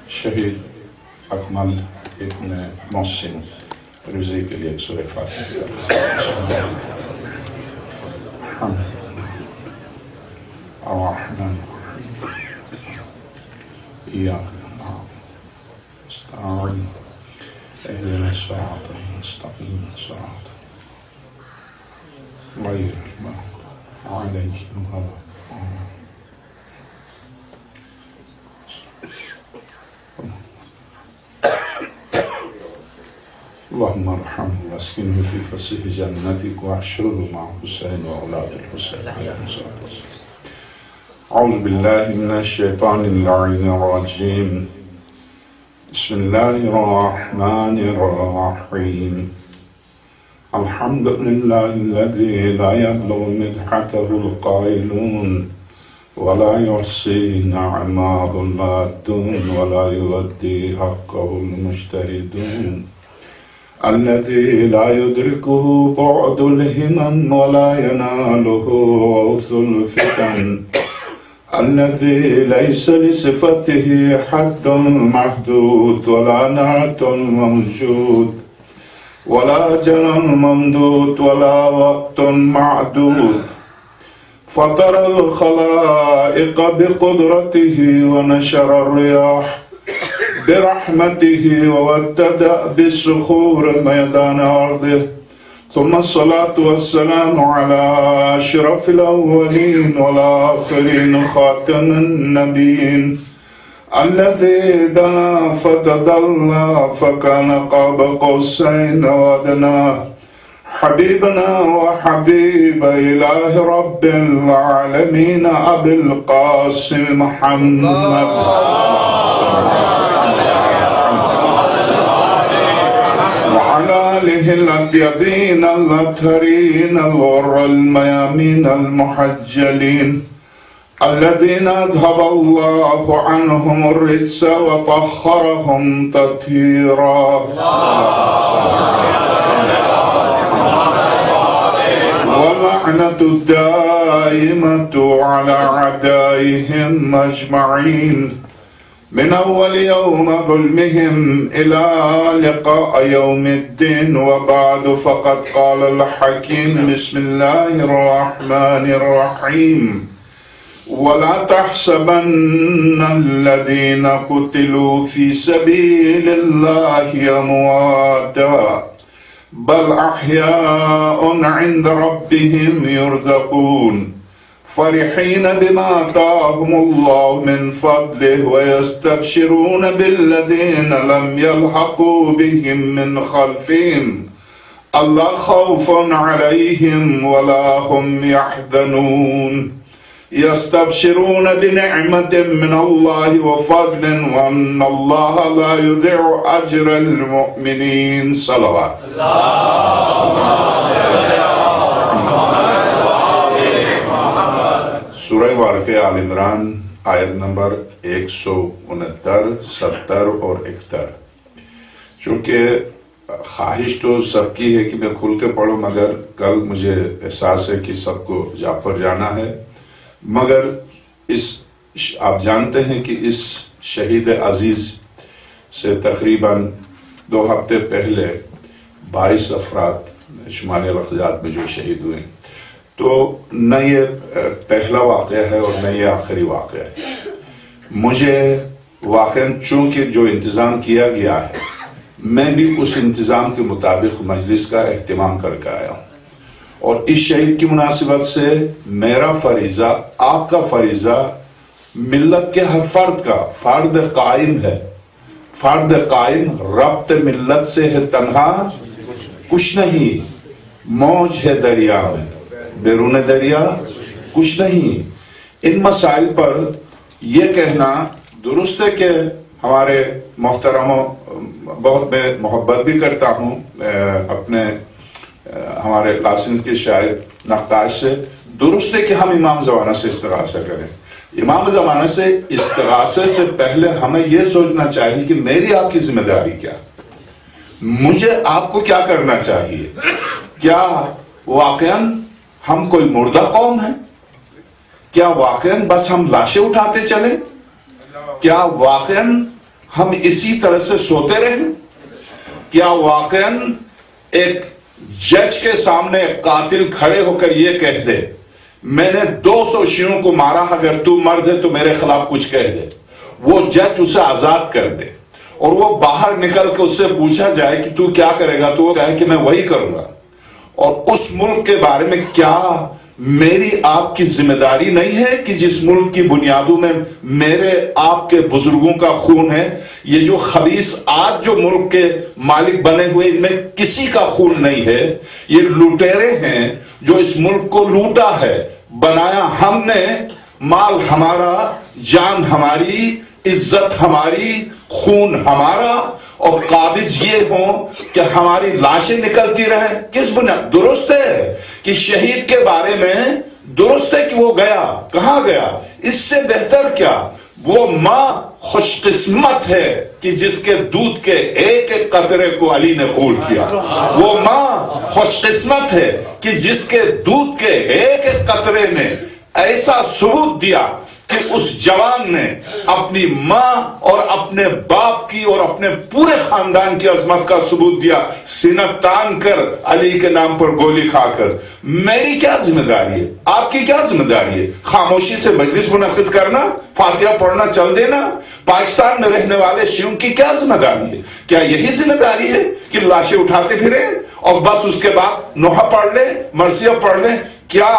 شہید اکمل ابن محسن رضی کے لیے سورہ فاتحہ الرحمن ایاک نعبد نستعین اهدنا الصراط المستقیم صراط غیر المغضوب علیہم ولا الضالین اللهم ارحمه واسكنه في فسيح جنتك واحشره مع حسين واولاد الحسين عليهم الصلاه والسلام. اعوذ بالله من الشيطان اللعين الرجيم. بسم الله الرحمن الرحيم. الحمد لله الذي لا يبلغ مدحته القائلون ولا يحصي نعماء اللاتون ولا يودي حقه المجتهدون الذي لا يدركه بعد الهمم ولا يناله غوث الفتن الذي ليس لصفته حد محدود ولا نعت موجود ولا جل ممدود ولا وقت معدود فطر الخلائق بقدرته ونشر الرياح برحمته وودد بالصخور ميدان أرضه ثم الصلاة والسلام على أشرف الأولين والآخرين خاتم النبيين الذي دنا فتدلى فكان قاب قوسين وأدنى حبيبنا وحبيب إله رب العالمين أبي القاسم محمد آله الأطيبين الأطهرين الغر الميامين المحجلين الذين أذهب الله عنهم الرجس وطهرهم تطهيرا واللعنة الدائمة على أعدائهم أجمعين من أول يوم ظلمهم إلى لقاء يوم الدين وبعد فقد قال الحكيم بسم الله الرحمن الرحيم ولا تحسبن الذين قتلوا في سبيل الله أمواتا بل أحياء عند ربهم يرزقون فرحين بما آتاهم الله من فضله ويستبشرون بالذين لم يلحقوا بهم من خلفهم ألا خوف عليهم ولا هم يحزنون يستبشرون بنعمة من الله وفضل وأن الله لا يضيع أجر المؤمنين صلوات سورہ واقعہ آل عمران آیت نمبر 169 70 اور 71. چونکہ خواہش تو سب کی ہے کہ میں کھل کے پڑھوں مگر کل مجھے احساس ہے کہ سب کو جعفر جانا ہے مگر آپ جانتے ہیں کہ اس شہید عزیز سے تقریباً 2 ہفتے پہلے 22 افراد شمالی الاقصیات میں جو شہید ہوئے تو نہ یہ پہلا واقعہ ہے اور نہ یہ آخری واقعہ ہے. مجھے واقعاً چونکہ جو انتظام کیا گیا ہے میں بھی اس انتظام کے مطابق مجلس کا اہتمام کر کے آیا ہوں اور اس شہید کی مناسبت سے میرا فریضہ آپ کا فریضہ ملت کے ہر فرد کا فرد قائم ہے. فرد قائم ربط ملت سے ہے تنہا کچھ نہیں موج ہے دریا میں بیرون دریا کچھ نہیں. ان مسائل پر یہ کہنا درست ہے کہ ہمارے محترموں بہت میں محبت بھی کرتا ہوں اپنے ہمارے لاسن کے شاعر نقاش سے. درست ہے کہ ہم امام زمانہ سے استغاثہ کریں. امام زمانہ سے استغاثے سے پہلے ہمیں یہ سوچنا چاہیے کہ میری آپ کی ذمہ داری کیا, مجھے آپ کو کیا کرنا چاہیے. کیا واقعاً ہم کوئی مردہ قوم ہیں؟ کیا واقعاً بس ہم لاشیں اٹھاتے چلیں؟ کیا واقعاً ہم اسی طرح سے سوتے رہیں؟ کیا واقعاً ایک جج کے سامنے قاتل کھڑے ہو کر یہ کہہ دے میں نے 200 شیعوں کو مارا، اگر تو مرد ہے تو میرے خلاف کچھ کہہ دے، وہ جج اسے آزاد کر دے اور وہ باہر نکل کے اس سے پوچھا جائے کہ تو کیا کرے گا، تو وہ کہے کہ میں وہی کروں گا، اور اس ملک کے بارے میں کیا میری آپ کی ذمہ داری نہیں ہے کہ جس ملک کی بنیادوں میں میرے آپ کے بزرگوں کا خون ہے؟ یہ جو خبیث آج جو ملک کے مالک بنے ہوئے ان میں کسی کا خون نہیں ہے، یہ لوٹیرے ہیں جو اس ملک کو لوٹا ہے، بنایا ہم نے، مال ہمارا، جان ہماری، عزت ہماری، خون ہمارا، اور قابض یہ ہوں کہ ہماری لاشیں نکلتی رہیں۔ کس بنیاد؟ درست ہے کہ شہید کے بارے میں درست ہے کہ وہ گیا، کہاں گیا؟ اس سے بہتر کیا، وہ ماں خوش قسمت ہے کہ جس کے دودھ کے ایک ایک قطرے کو علی نے قبول کیا، وہ ماں خوش قسمت ہے کہ جس کے دودھ کے ایک ایک قطرے نے ایسا ثبوت دیا کہ اس جوان نے اپنی ماں اور اپنے باپ کی اور اپنے پورے خاندان کی عظمت کا ثبوت دیا، سینہ تان کر علی کے نام پر گولی کھا کر۔ میری کیا ذمہ داری ہے؟ آپ کی کیا ذمہ داری ہے؟ خاموشی سے مجلس منعقد کرنا، فاتحہ پڑھنا چل دینا؟ پاکستان میں رہنے والے شیعوں کی کیا ذمہ داری ہے؟ کیا یہی ذمہ داری ہے کہ لاشیں اٹھاتے پھریں اور بس اس کے بعد نوحہ پڑھ لیں، مرثیہ پڑھ لیں؟ کیا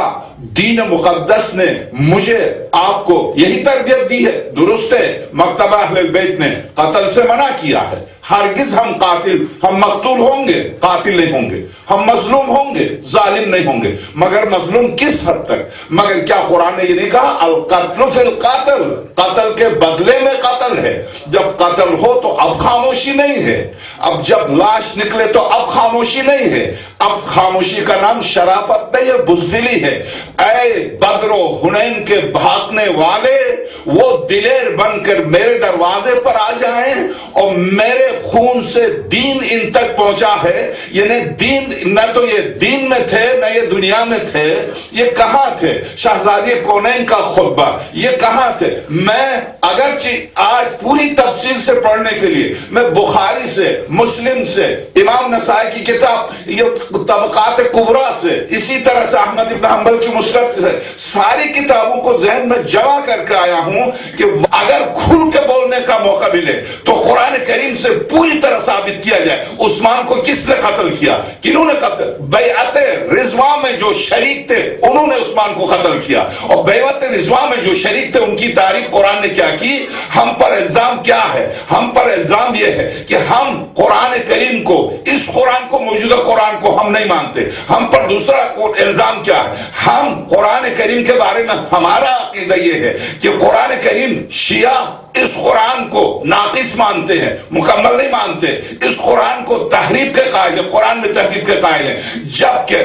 دین مقدس نے مجھے آپ کو یہی تربیت دی ہے؟ درست ہے مکتبہ اہل البیت نے قتل سے منع کیا ہے، ہرگز ہم قاتل، ہم مقتول ہوں گے، قاتل نہیں ہوں گے، ہم مظلوم ہوں گے، ظالم نہیں ہوں گے، مگر مظلوم کس حد تک؟ مگر کیا قرآن نے یہ نہیں کہا القتل فی القتل، قتل کے بدلے میں قتل ہے؟ جب قتل ہو تو اب خاموشی نہیں ہے، اب جب لاش نکلے تو اب خاموشی نہیں ہے، اب خاموشی کا نام شرافت نہیں ہے، بزدلی ہے۔ اے بدر و حنین کے بھاگنے والے، وہ دلیر بن کر میرے دروازے پر آ جائیں اور میرے خون سے دین ان تک پہنچا ہے، یعنی دین نہ تو یہ دین میں تھے نہ یہ دنیا میں تھے، یہ کہاں تھے؟ شہزادی کونین کا خطبہ یہ کہاں تھے؟ میں اگرچہ آج پوری تفصیل سے پڑھنے کے لیے میں بخاری سے، مسلم سے، امام نسائی کی کتاب یہ طبقات کبریٰ سے، اسی طرح سے احمد ابن حنبل کی مسند سے، ساری کتابوں کو ذہن میں جمع کر کے آیا ہوں کہ اگر کھل کے بولنے کا موقع ملے تو قرآن کریم سے پوری طرح ثابت کیا جائے عثمان کو کس نے قتل کیا، کنہوں نے قتل؟ بیعت رضوان میں جو شریک تھے انہوں نے عثمان کو قتل کیا، اور بیعت رضوان میں جو شریک تھے ان کی تعریف قرآن نے کیا کی؟ ہم پر الزام کیا ہے؟ ہم پر الزام یہ ہے کہ ہم قرآن کریم کو، اس قرآن کو، موجودہ قرآن کو ہم نہیں مانتے۔ ہم پر دوسرا الزام کیا ہے؟ ہم قرآن کریم کے بارے میں ہمارا عقیدہ یہ ہے کہ قرآن کریم شیعہ اس قرآن کو ناقص مانتے ہیں، مکمل نہیں مانتے، اس قرآن کو تحریف کے قائل ہیں، قرآن میں تحریف کے قائل ہیں، جبکہ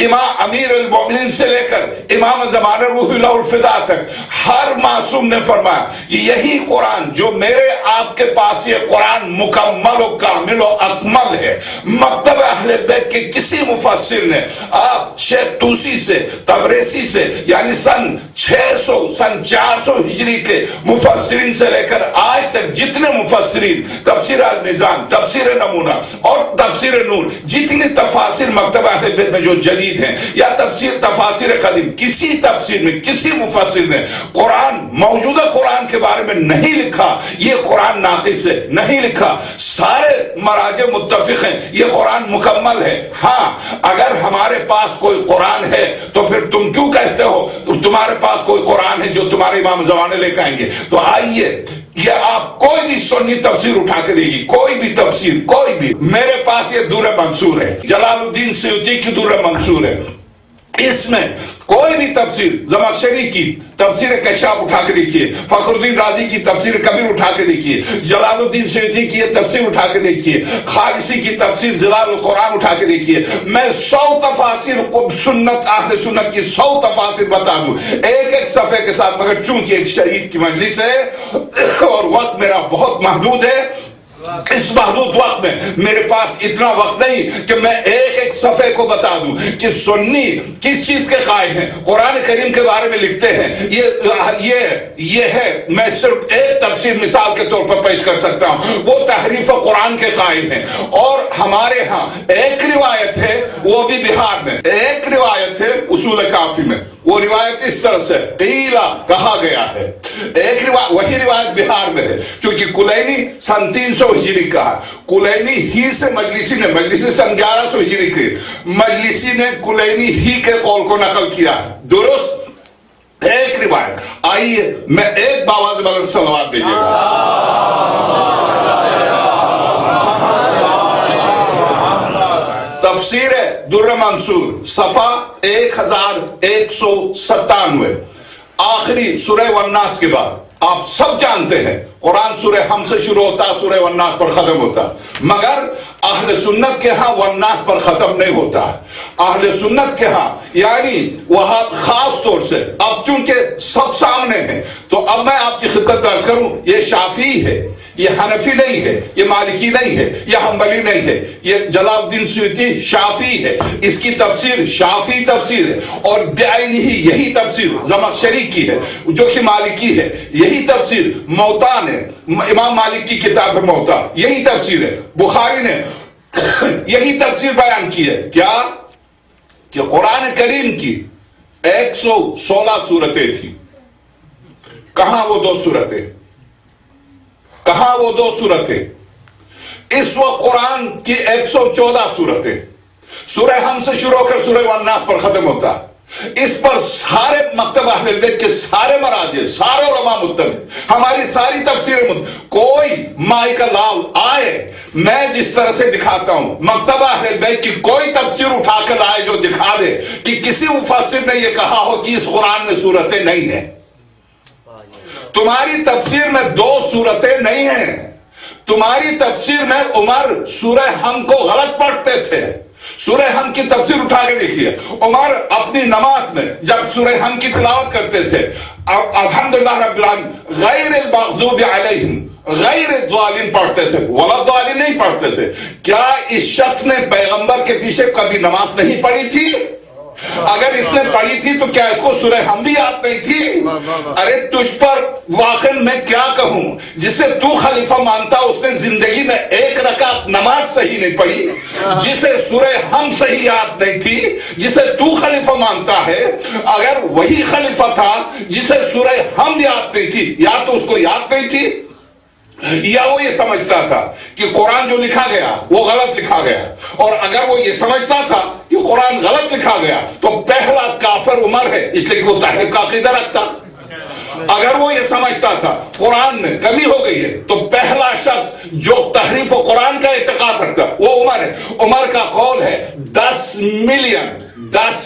امام امیر المومنین سے لے کر امام زمانہ روح اللہ الفدا تک ہر معصوم نے فرمایا کہ یہی قرآن جو میرے آپ کے پاس یہ قرآن مکمل و کامل و اکمل ہے۔ مکتبہ اہل بیت کے کسی مفسر نے آپ شیخ توسی سے، تبریسی سے، یعنی سن 600 سن 400 ہجری کے مفسرین سے لے کر آج تک جتنے مفسرین، تفسیر النظام، تفسیر نمونہ اور تفسیر نور، جتنی تفاسیر مکتبہ اہل بیت میں جو جدید ہیں یا تفاسیر قدیم، کسی تفسیر میں کسی مفسر نے قرآن، موجودہ قرآن کے بارے میں نہیں لکھا یہ قرآن ناقص ہے، نہیں لکھا۔ سارے مراجع متفق ہیں یہ قرآن مکمل ہے۔ ہاں اگر ہمارے پاس کوئی قرآن ہے تو پھر تم کیوں کہتے ہو تمہارے پاس کوئی قرآن ہے جو تمہارے امام زمانے لے کے آئیں گے؟ تو آئیے، یہ آپ کوئی بھی سنی تفسیر اٹھا کے دے گی، کوئی بھی تفسیر، کوئی بھی، میرے پاس یہ دور منصور ہے، جلال الدین سیوطی کی دور منصور ہے، اس میں کوئی بھی تفسیر، زمخشری کی تفسیر کشاف اٹھا کے دیکھیے، فخر الدین رازی کی تفسیر کبیر اٹھا کے دیکھیے، جلال الدین سیوطی کی یہ تفسیر اٹھا کے دیکھیے، خالصی کی تفسیر ظلال القرآن اٹھا کے دیکھیے۔ میں 100 تفاسیر سنت، اہل سنت کی 100 تفاسیر بتا دوں ایک ایک صفحے کے ساتھ، مگر چونکہ ایک شہید کی مجلس ہے اور وقت میرا بہت محدود ہے اس محدود وقت میں میرے پاس اتنا وقت نہیں کہ میں ایک ایک صفحے کو بتا دوں کہ سنی کس چیز کے قائل ہیں. قرآن کریم کے بارے میں لکھتے ہیں یہ ہے، میں صرف ایک تفسیر مثال کے طور پر پیش کر سکتا ہوں، وہ تحریف قرآن کے قائل ہیں. اور ہمارے ہاں ایک روایت ہے، وہ بھی بہار میں ایک روایت ہے اصول کافی میں، وہ روایت اس طرح سے قیلا کہا گیا ہے. ایک روایت وہی روایت بہار میں ہے، کیونکہ کلینی سن 300 ہجری کا ہے. کلینی ہی سے مجلسی سن 1100 ہجری کے، مجلسی نے کلینی ہی کے قول کو نقل کیا ہے. درست ایک روایت. آئیے میں ایک باواز بغیر صلوات دیجیے گا. تفسیر در منصور صفحہ 1197، آخری سورہ والناس کے بعد. آپ سب جانتے ہیں قرآن سورہ ہم سے شروع ہوتا، سورہ والناس پر ختم ہوتا، مگر اہل سنت کے ہاں والناس پر ختم نہیں ہوتا. اہل سنت کے ہاں یعنی وہاں خاص طور سے، اب چونکہ سب سامنے ہیں تو اب میں آپ کی خدمت درج کروں، یہ شافعی ہے، یہ حنفی نہیں ہے، یہ مالکی نہیں ہے، یہ حنبلی نہیں ہے، یہ جلال الدین سیوطی شافعی ہے. اس کی تفسیر شافعی تفسیر ہے، اور بعینہ یہی تفسیر زمخشری کی ہے جو کہ مالکی ہے. یہی تفسیر موطا نے، امام مالک کی کتاب ہے موطا، یہی تفسیر ہے. بخاری نے یہی تفسیر بیان کی ہے. کیا کہ قرآن کریم کی 116 صورتیں تھیں. کہاں وہ دو صورتیں؟ کہاں وہ دو صورتیں؟ اس وقت قرآن کی 114 صورتیں. سورہ ہم سے شروع ہو کر سورہ والناس پر ختم ہوتا. اس پر سارے مکتب اہل بیت کے سارے مراجع، سارے علماء متفق، ہماری ساری تفسیر کوئی مائی کا لال آئے، میں جس طرح سے دکھاتا ہوں، مکتب اہل بیت کی کوئی تفسیر اٹھا کر آئے جو دکھا دے کہ کسی مفسر نے یہ کہا ہو کہ اس قرآن میں صورتیں نہیں ہیں. تمہاری تفسیر میں 2 صورتیں نہیں ہیں. تمہاری تفسیر میں عمر سورہ ہم کو غلط پڑھتے تھے. سورہ ہم کی تفسیر اٹھا کے دیکھیے. عمر اپنی نماز میں جب سورہ ہم کی تلاوت کرتے تھے، الحمدللہ رب العالمین غیر المغضوب علیہم غیر الضالین پڑھتے تھے، ولا الضالین نہیں پڑھتے تھے. کیا اس شخص نے پیغمبر کے پیچھے کبھی نماز نہیں پڑھی تھی؟ اگر اس نے پڑھی تھی تو کیا اس کو سورہ ہم بھی یاد نہیں تھی؟ ارے تجھ پر واقعی میں کیا کہوں، جسے تو خلیفہ مانتا اس نے زندگی میں ایک رکعت نماز صحیح نہیں پڑھی. جسے سورہ ہم صحیح یاد نہیں تھی، جسے تو خلیفہ مانتا ہے، اگر وہی خلیفہ تھا جسے سورہ ہم یاد نہیں تھی، یا تو اس کو یاد نہیں تھی، یا وہ یہ سمجھتا تھا کہ قرآن جو لکھا گیا وہ غلط لکھا گیا. اور اگر وہ یہ سمجھتا تھا کہ قرآن غلط لکھا گیا تو پہلا کافر عمر ہے، اس لیے کہ وہ تحریف کا عقیدہ رکھتا. اگر وہ یہ سمجھتا تھا قرآن میں کمی ہو گئی ہے تو پہلا شخص جو تحریف و قرآن کا اعتقاد رکھتا وہ عمر ہے. عمر کا قول ہے 10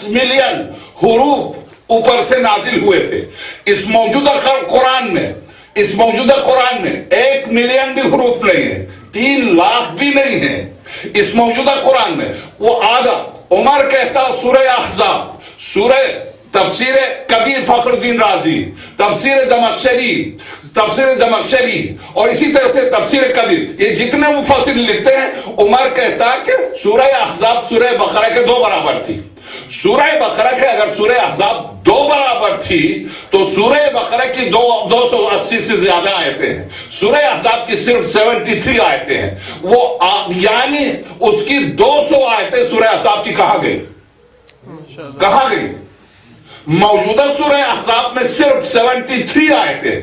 ملین حروف اوپر سے نازل ہوئے تھے. اس موجودہ قرآن میں 1 ملین بھی حروف نہیں ہے، 3 لاکھ بھی نہیں ہے. اس موجودہ قرآن میں وہ آدھا. عمر کہتا سورہ احزاب، سورہ تفسیر کبیر فخر الدین رازی، تفسیر زمخشری اور اسی طرح سے تفسیر کبیر، یہ جتنے مفسر لکھتے ہیں، عمر کہتا کہ سورہ احزاب سورہ بقرہ کے 2 برابر تھی. سورہ بقرہ کے اگر سورہ احزاب 2 برابر تھی تو سورہ بقرہ کی 280 سے زیادہ آیتیں ہیں، سورہ احزاب کی صرف 73 آیتیں ہیں. وہ یعنی اس کی 200 آیتیں سورہ احزاب کی کہاں گئی؟ موجودہ سورہ احزاب میں صرف 73 آیتیں.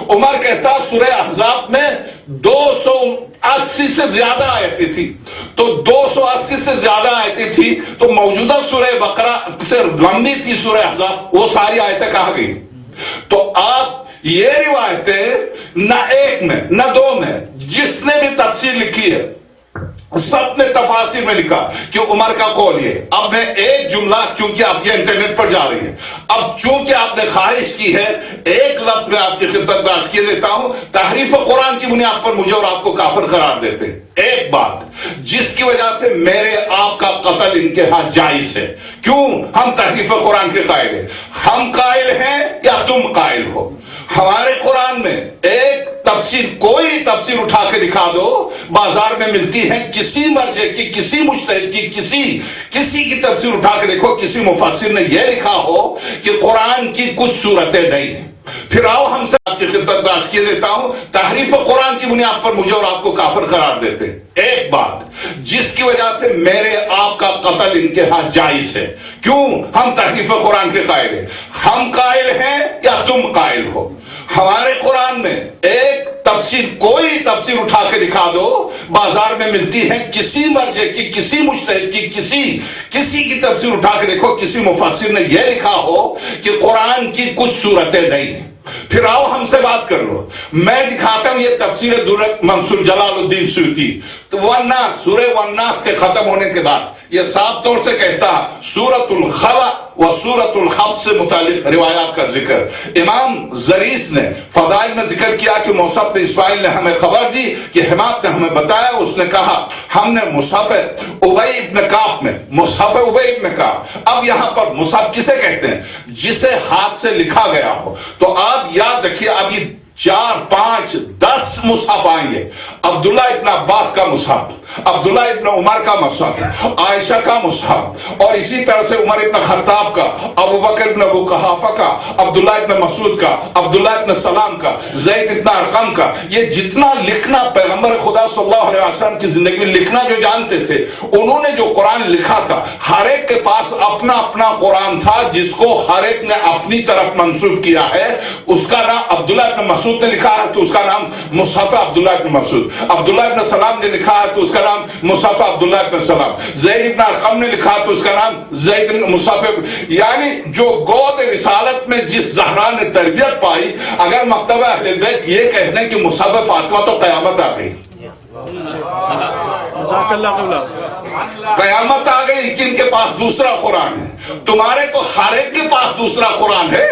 عمر کہتا سورہ احزاب میں 280 سے زیادہ آیتیں تھی. تو 280 سے زیادہ آیتیں تھی تو موجودہ سورہ بقرہ سے لمبی تھی سورہ احزاب، وہ ساری آیتیں کہاں گئی؟ تو آپ یہ روایتیں نہ ایک میں نہ 2 میں، جس نے بھی تفسیر لکھی ہے سب نے تفاسیر میں لکھا کہ عمر کا قول یہ. اب میں ایک جملہ، چونکہ آپ یہ انٹرنیٹ پر جا رہی ہے، اب چونکہ آپ نے خواہش کی ہے، ایک لفظ میں آپ کی خدمت میں عرض کیے دیتا ہوں. تحریف قرآن کی بنیاد پر مجھے اور آپ کو کافر قرار دیتے ہیں. ایک بات جس کی وجہ سے میرے آپ کا قتل انتہا جائز ہے. کیوں؟ ہم تحریف قرآن کے قائل ہیں. ہم قائل ہیں یا تم قائل ہو؟ ہمارے قرآن میں ایک تفسیر، کوئی تفسیر اٹھا کے دکھا دو بازار میں ملتی ہے، کسی مرجع کی، کسی مجتہد کی، کسی کی تفسیر اٹھا کے دیکھو، کسی مفسر نے یہ لکھا ہو کہ قرآن کی کچھ صورتیں نہیں ہیں۔ پھر آؤ ہم سے آپ کی خدمت میں عرض کیے دیتا ہوں، تحریف قرآن کی بنیاد پر مجھے اور آپ کو کافر قرار دیتے ہیں۔ ایک بات جس کی وجہ سے میرے آپ کا قتل انتہا جائز ہے، کیوں؟ ہم تحریف قرآن کے قائل ہیں۔ ہم قائل ہیں یا تم قائل ہو؟ ہمارے قرآن میں ایک تفسیر، کوئی تفسیر اٹھا کے دکھا دو بازار میں ملتی ہے، کسی مرجع کی، کسی مجتہد کی، کسی کی تفسیر اٹھا کے دیکھو، کسی مفسر نے یہ لکھا ہو کہ قرآن کی کچھ صورتیں نہیں ہیں۔ پھر آؤ ہم سے بات کر لو، میں دکھاتا ہوں یہ تفسیر در منصور جلال الدین سیوطی، تو والناس، سورہ والناس کے ختم ہونے کے بعد یہ صاف طور سے کہتا ہے سورۃ الخلق و سورۃ الحب سے متعلق روایات کا ذکر۔ امام زریس نے فضائل میں ذکر کیا کہ مصحف اسماعیل نے ہمیں خبر دی کہ حماد نے ہمیں بتایا، اس نے کہا ہم نے مصحف ابی ابن کعب میں، مصحف ابی ابن کعب، اب یہاں پر مصحف کسے کہتے ہیں؟ جسے ہاتھ سے لکھا گیا ہو۔ تو آپ یاد رکھیے، ابھی 4 5 10 مصحف آئیں گے۔ عبداللہ ابن عباس کا مصحف، عبداللہ ابن عمر کا مصحف، عائشہ کا مصحف، اور اسی طرح سے عمر ابن خطاب کا، ابو بکر ابن ابو قحافہ کا، عبداللہ ابن مسعود کا، عبداللہ ابن سلام کا، زید ابن ارقم کا، یہ جتنا لکھنا پیغمبر خدا صلی اللہ علیہ وسلم کی زندگی میں لکھنا جو جانتے تھے، انہوں نے جو قرآن لکھا تھا، ہر ایک کے پاس اپنا اپنا قرآن تھا جس کو ہر ایک نے اپنی طرف منسوب کیا ہے۔ اس کا نام عبداللہ ابن مسعود نے لکھا ہے تو اس کا نام مصحف عبداللہ ابن مسعود، عبداللہ ابن سلام نے لکھا ہے تو اس کا نام مصحف عبداللہ ابن سلام، زید ابن ارقم نے لکھا تو اس کا نام زید مصحف، یعنی جو گود رسالت میں جس زہرا نے تربیت پائی، اگر مکتبہ اہل بیت یہ کہہ دیں کہ مصحف فاطمہ تو قیامت آ گئی، قیامت آ گئی کہ ان کے پاس دوسرا قرآن ہے۔ تمہارے تو ہر ایک کے پاس دوسرا قرآن ہے،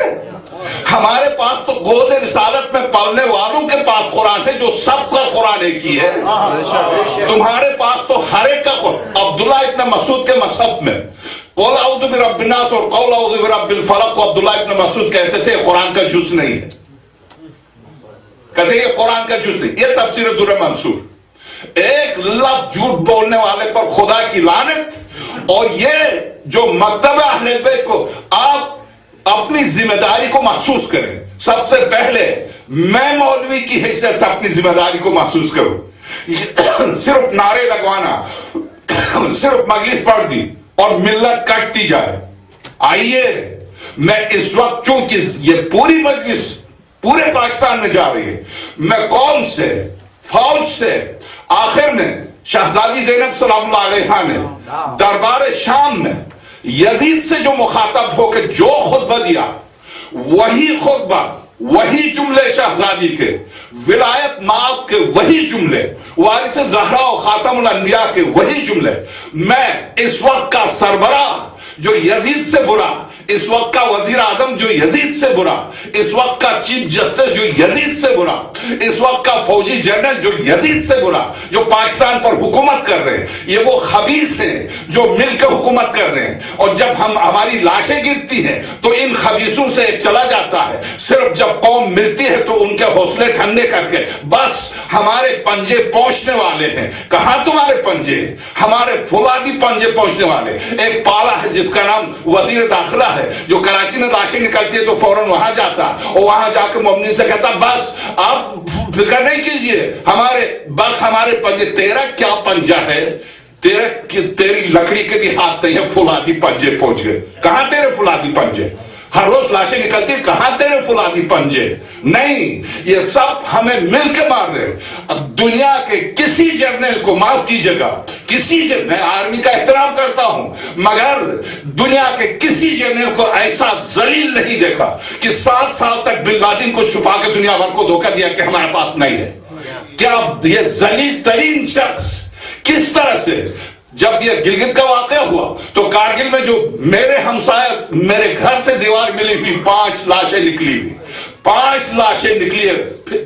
ہمارے پاس تو گود رسالت میں پڑھنے والوں کے پاس قرآن ہے جو سب کا قرآن ایک ہی ہے۔ تمہارے پاس تو ہر ایک کا قرآن۔ عبداللہ ابن مسعود کے مصحف میں قول اعوذ برب الناس اور قول اعوذ برب الفلق کو عبداللہ ابن مسعود کہتے تھے قرآن کا جز نہیں ہے، کہتے ہیں یہ قرآن کا جز نہیں۔ یہ تفسیر در منصور۔ ایک لفظ جھوٹ بولنے والے پر خدا کی لعنت، اور یہ جو مکتبہ اہل بیت کو آپ اپنی ذمہ داری کو محسوس کریں۔ سب سے پہلے میں مولوی کی حیثیت سے اپنی ذمہ داری کو محسوس کروں۔ صرف نعرے لگوانا، صرف مجلس پڑھ دی اور ملت کٹتی جائے۔ آئیے میں اس وقت، چونکہ یہ پوری مجلس پورے پاکستان میں جا رہی ہے، میں قوم سے، فوج سے، آخر میں شہزادی زینب سلام اللہ علیہا نے دربار شام میں یزید سے جو مخاطب ہو کے جو خطبہ دیا، وہی خطبہ، وہی جملے شہزادی کے، ولایت مآب کے وہی جملے، وارث زہرا و خاتم الانبیاء کے وہی جملے، میں اس وقت کا سربراہ جو یزید سے برا، اس وقت کا وزیر اعظم جو یزید سے برا، اس وقت کا چیف جسٹس جو یزید سے برا، اس وقت کا فوجی جنرل جو یزید سے برا، جو پاکستان پر حکومت کر رہے ہیں، یہ وہ خبیث ہیں جو مل کے حکومت کر رہے ہیں۔ اور جب ہماری لاشیں گرتی ہیں تو ان خبیثوں سے ایک چلا جاتا ہے، صرف جب قوم ملتی ہے تو ان کے حوصلے ٹھنڈے کر کے بس ہمارے پنجے پہنچنے والے ہیں۔ کہاں تمہارے پنجے؟ ہمارے فولادی پنجے پہنچنے والے۔ ایک پالا ہے جس کا نام وزیر داخلہ ہے، جو کراچی میں لاشیں نکلتی ہے تو فوراً وہاں جاتا اور وہاں جا کے مومنین سے کہتا بس آپ فکر نہیں کیجئے، ہمارے پنجے۔ تیرا کیا پنجہ ہے؟ تیری لکڑی کے بھی ہاتھ نہیں ہے، فولادی پنجے پہنچ گئے۔ کہاں تیرے فولادی پنجے؟ ہر روز لاشیں نکلتی، کہاں تیرے فولادی پنجے؟ نہیں، یہ سب ہمیں مل کے مار رہے۔ اب دنیا کے کسی جرنل کو، معاف کیجیے گا، میں آرمی کا احترام کرتا ہوں، مگر دنیا کے کسی جرنل کو ایسا ذلیل نہیں دیکھا کہ 7 سال تک بن لادن کو چھپا کے دنیا بھر کو دھوکہ دیا کہ ہمارے پاس نہیں ہے۔ کیا یہ ذلیل ترین شخص کس طرح سے، جب یہ گلگت کا واقعہ ہوا تو کارگل میں جو میرے ہمسائے، میرے گھر سے دیوار ملی ہوئی 5 لاشیں نکلی ہوئی، 5 لاشیں نکلی ہے۔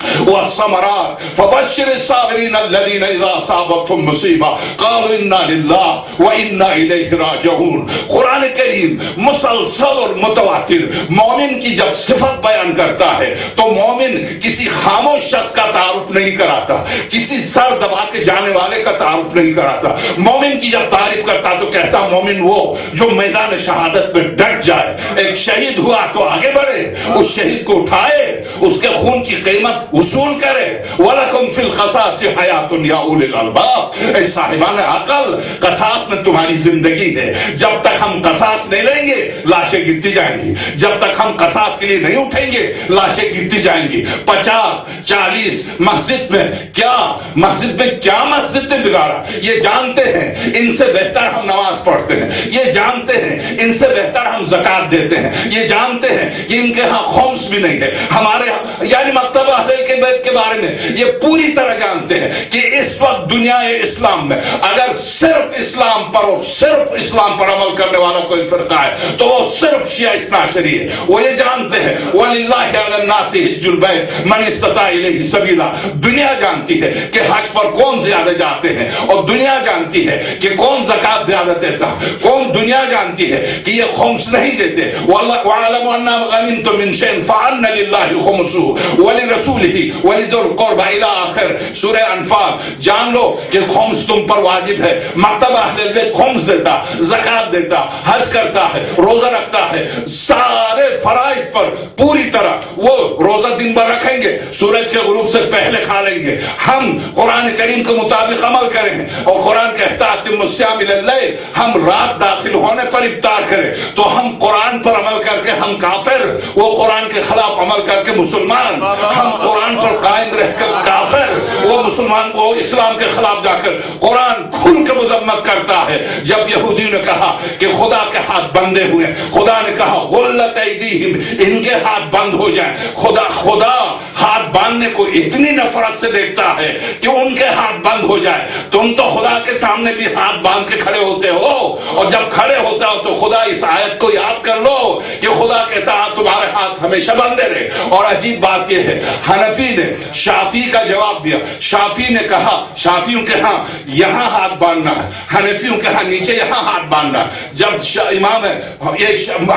والثمرات فبشر الصابرين الذين إذا أصابتهم مصيبة قالوا إنا لله وإنا إليه راجعون۔ قرآن کریم مسلسل اور متواتر مومن کی جب صفت بیان کرتا ہے تو مومن کسی خاموش شخص کا تعارف نہیں کراتا، کسی سر دبا کے جانے والے کا تعارف نہیں کراتا۔ مومن کی جب تعریف کرتا تو کہتا مومن وہ جو میدان شہادت میں ڈٹ جائے، ایک شہید ہوا تو آگے بڑھے، اس شہید کو اٹھائے، اس کے خون کی قیمت وصول کرے۔ وَلَكُمْ فِي الْقَصَاصِ حَيَاتٌ يَا أُولِي الْأَلْبَابِ، اے صاحبان عقل، قصاص میں تمہاری زندگی ہے۔ جب تک ہم قصاص نہیں لیں گے لاشیں گرتی جائیں گی، جب تک ہم قصاص کے لیے نہیں اٹھیں گے لاشیں گرتی جائیں گی۔ 50-40 مسجد میں کیا مسجد نے بگاڑا، یہ جانتے ہیں ان سے بہتر ہم نماز پڑھتے ہیں، یہ جانتے ہیں ان سے بہتر ہم زکات دیتے ہیں، یہ جانتے ہیں کہ ان کے ہاں خمس بھی نہیں ہے، ہمارے ہاں یعنی مکتبہ اہل کے بیت کے بارے میں یہ پوری طرح جانتے ہیں کہ اس وقت دنیا اسلام میں اگر صرف اسلام پر اور صرف اسلام پر عمل کرنے والا کوئی فرقہ ہے تو وہ صرف شیعہ اثنا عشری ہے۔ وہ یہ جانتے ہیں وَلِلَّهِ عَلَى النَّاسِ حِجُّ الْبَيْتِ مَنِ اسْتَطَاعَ إِلَيْهِ سَبِيلًا۔ دنیا جانتی ہے کہ حج پر کون زیادہ جاتے ہیں، اور دنیا جانتی ہے کہ کون زکات زیادہ دیتا ہے، کون دنیا جانتی ہے کہ یہ خمس نہیں دیتے۔ وَعَلَمُوا أَنَّ مَا غَنِمْتُم مِّن شَيْءٍ فَأَنَّ لِلَّهِ خُمُسُهُ وَلِرَسُولِهِ وَلِذِي الْقُرْبَى إِلَى آخر سورہ انفال۔ جان لو کہ خمس تم پر واجب ہے، مکتبہ اہل بیت خمس دیتا، زکات دیتا، حج کرتا ہے، روزہ رکھتا ہے، سارے فرائض پر پوری طرح وہ روزہ دن بھر رکھیں گے، سورج کے غروب سے پہلے کھا لیں گے۔ ہم قرآن کریم کے مطابق عمل کریں گے، اور قرآن کہتا ہے اتم الصیام الی اللیل، ہم رات داخل ہونے پر افطار کریں، تو ہم قرآن پر عمل کر کے ہم کافر، وہ قرآن کے خلاف عمل کر کے مسلمان، ہم قرآن پر قائم رہ کر کافر، وہ مسلمان وہ اسلام کے خلاف جا کر قرآن کھل کے مذمت کرتا ہے۔ جب یہودی نے کہا کہ خدا کے ہاتھ بندھے ہوئے، خدا نے کہا غلت ایدیہم، ان کے ہاتھ بند ہو جائیں۔ خدا ہاتھ باندھنے کو اتنی نفرت سے دیکھتا ہے کہ ان کے ہاتھ بند ہو جائے۔ تم تو خدا کے سامنے بھی ہاتھ باندھ کے کھڑے ہوتے ہو، اور جب کھڑے ہوتا ہو تو خدا اس آیت کو یاد کر لو کہ خدا کہتا ہے تمہارے ہاتھ ہمیشہ بندھے رہے۔ اور عجیب بات یہ ہے حنفی نے شافعی کا جواب دیا، شافعی نے کہا شافعیوں کے ہاں یہاں ہاتھ باندھنا ہے، حنفیوں کے ہاں نیچے یہاں ہاتھ باندھنا ہے۔ جب امام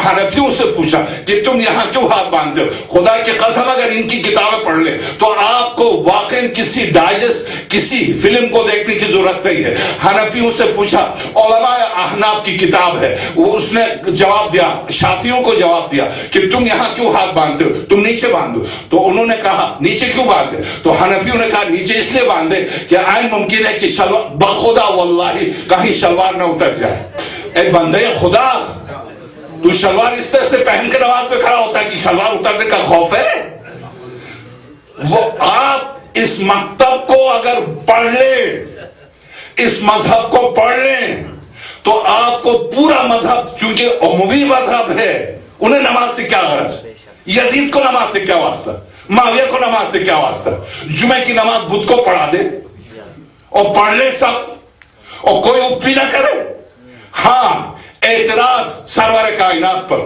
حنفیوں سے پوچھا کہ تم یہاں کیوں ہاتھ باندھتے ہو، خدا کی قسم اگر ان کی کتابیں پڑھ لیں تو آپ کو واقعی کسی ڈائجسٹ کسی فلم کو دیکھنے کی ضرورت نہیں ہے۔ حنفیوں سے پوچھا، علماء احناف کی کتاب ہے، وہ اس نے جواب دیا، شافعیوں کو جواب دیا کہ تم یہاں کیوں ہاتھ باندھتے ہو، تم نیچے باندھو۔ تو انہوں نے کہا نیچے کیوں باندھے، تو حنفیوں نے کہا نیچے اس لیے باندھے کہ عین ممکن ہے کہ شلوار بخدا واللہ کہیں شلوار نہ اتر جائے۔ اے بندے خدا، تو شلوار اس طرح سے پہن کے نماز پہ کھڑا ہوتا ہے کہ شلوار اترنے کا خوف ہے؟ وہ آپ اس مکتب کو اگر پڑھ لیں، اس مذہب کو پڑھ لیں تو آپ کو پورا مذہب، چونکہ عمومی مذہب ہے، انہیں نماز سے کیا غرض، یزید کو نماز سے کیا واسطہ، معاویہ کو نماز سے کیا واسطہ، جمعہ کی نماز بدھ کو پڑھا دے اور پڑھ لے سب، اور کوئی اپی نہ کرے۔ ہاں اعتراض سرور کائنات پر،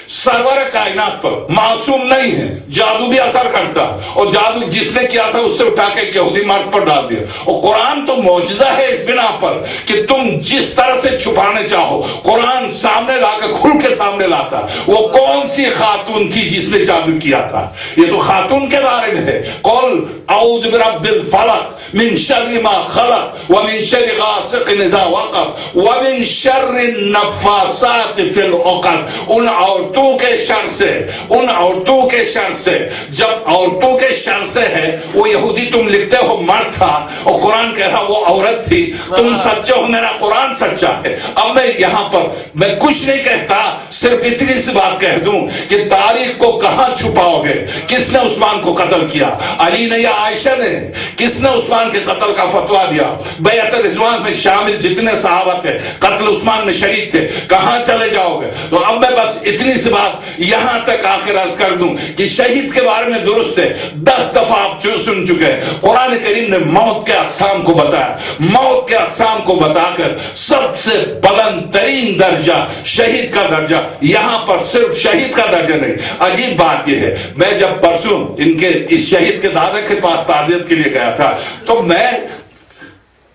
سرور کائنات پر معصوم نہیں ہے، جادو بھی اثر کرتا، اور جادو جس نے کیا تھا اس سے اٹھا کے یہودی مرد پر ڈال دیا. اور قرآن تو معجزہ ہے اس بنا پر کہ تم جس طرح سے چھپانے چاہو قرآن سامنے لا کے کھل کے سامنے لاتا. وہ کون سی خاتون تھی جس نے جادو کیا تھا؟ یہ تو خاتون کے بارے میں ہے. قل اعوذ برب الفلق من شر ما خلق ومن شر غاسق اذا وقب ومن شر النفاثات فی العقد. ان عورتوں کے شر سے، ان عورتوں کے شر سے. جب عورتوں کے شر سے ہے، وہ یہودی تم لکھتے ہو مرد تھا اور قرآن کہہ رہا وہ عورت تھی. تم سچے ہو، میرا قرآن سچا ہے. اب میں یہاں پر میں کچھ نہیں کہتا، صرف اتنی سی بات کہہ دوں کہ تاریخ کو کہاں چھپاؤ گے؟ کس نے عثمان کو قتل کیا؟ علی نے یا عائشہ نے؟ کس نے عثمان کے قتل کا فتویٰ دیا؟ بیعت رضوان میں شامل جتنے صحابہ تھے قتل عثمان میں شریک تھے. کہاں چلے جاؤ گے؟ تو اب میں بس اتنی سی بات یہاں تک آخر عرض کر دوں کہ شہید کے بارے میں درست ہے 10 دفعہ آپ سن چکے ہیں. قرآن کریم نے موت کے اقسام کو بتایا. موت کے اقسام کو بتا کر سب سے بلند ترین درجہ شہید کا درجہ، یہاں پر صرف شہید کا درجہ نہیں. عجیب بات یہ ہے، میں جب پرسوں ان کے اس شہید کے دادا کے پاس تعزیت کے لیے گیا تھا تو میں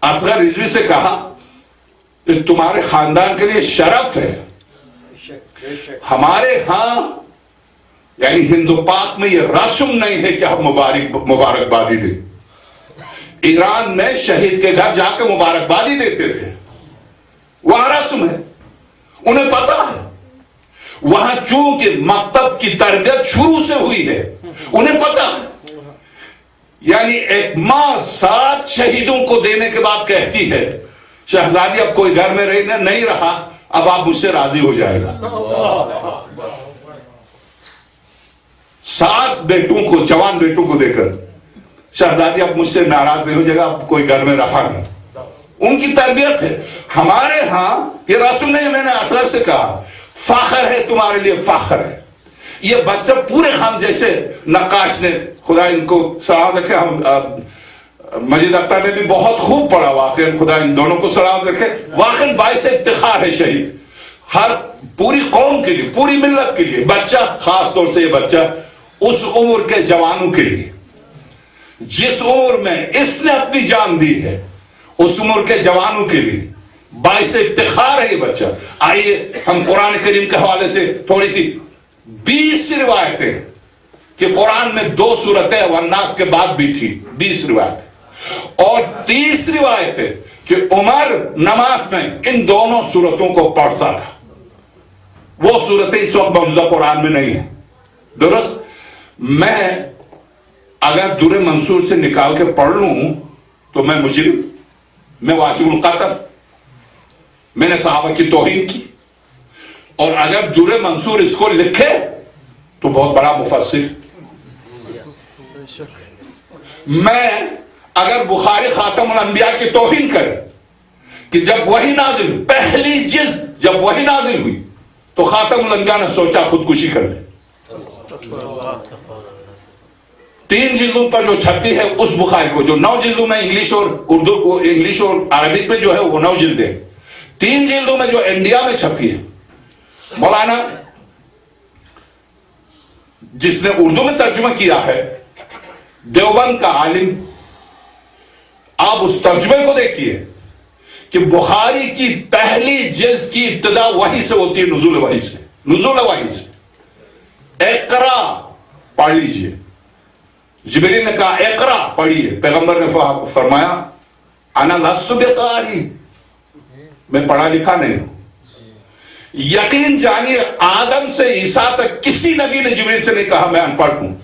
اصغر رضوی سے کہا کہ تمہارے خاندان کے لیے شرف ہے، ہمارے ہاں یعنی ہندو پاک میں یہ رسم نہیں ہے کہ ہم مبارکبادی دیں. ایران میں شہید کے گھر جا کے مبارکبادی دیتے تھے، وہاں رسم ہے، انہیں پتا ہے. وہاں چونکہ مکتب کی تربیت شروع سے ہوئی ہے، انہیں پتا ہے. یعنی ایک ماں 7 شہیدوں کو دینے کے بعد کہتی ہے شہزادی اب کوئی گھر میں رہنا نہیں رہا، اب آپ مجھ سے راضی ہو جائے گا. 7 بیٹوں کو، جوان بیٹوں کو دے کر شہزادی اب مجھ سے ناراض نہیں ہو جائے گا، اب کوئی گھر میں رہا نہیں. ان کی تربیت ہے. ہمارے ہاں یہ رسم نہیں. میں نے اصغر سے کہا فخر ہے تمہارے لیے، فخر ہے. یہ بچہ پورے خان جیسے نقاش نے، خدا ان کو سلامت رکھے، ہم مجید اختر نے بھی بہت خوب پڑھا، واقعا خدا ان دونوں کو سلامت رکھے. واقعا باعث افتخار ہے شہید، ہر پوری قوم کے لیے، پوری ملت کے لیے. بچہ خاص طور سے یہ بچہ اس عمر کے جوانوں کے لیے جس عمر میں اس نے اپنی جان دی ہے، اس عمر کے جوانوں کے لیے باعث افتخار ہے یہ بچہ. آئیے ہم قرآن کریم کے حوالے سے تھوڑی سی 20 روایتیں کہ قرآن میں 2 سورتیں والناس کے بعد بھی تھی، 20 روایتیں، اور 30 روایتیں کہ عمر نماز میں ان دونوں سورتوں کو پڑھتا تھا. وہ صورتیں اس وقت موجودہ قرآن میں نہیں ہیں. درست. میں اگر در منصور سے نکال کے پڑھ لوں تو میں مجرم، میں واجب القتل، میں نے صحابہ کی توہین کی. اور اگر در منصور اس کو لکھے تو بہت بڑا مفسر. میں اگر بخاری خاتم الانبیاء کی توہین کرے کہ جب وحی نازل، پہلی جلد جب وحی نازل ہوئی تو خاتم الانبیاء نے سوچا خودکشی کر لے. 3 جلدوں پر جو چھپی ہے اس بخاری کو، جو 9 جلدوں میں انگلش اور اردو، انگلش اور عربک میں جو ہے وہ 9 جلدیں، 3 جلدوں میں جو انڈیا میں چھپی ہے، مولانا جس نے اردو میں ترجمہ کیا ہے دیوبند کا عالم، آپ اس ترجمے کو دیکھیے کہ بخاری کی پہلی جلد کی ابتدا وحی سے ہوتی ہے، نزول وحی سے. نزول وحی سے اقرا پڑھ لیجئے. جبریل نے کہا اقرا پڑھیے، پیغمبر نے فرمایا انا لست بقاری، میں پڑھا لکھا نہیں ہوں. یقین جانیے آدم سے عیسیٰ تک کسی نبی نے جبریل سے نہیں کہا میں ان پڑھ ہوں.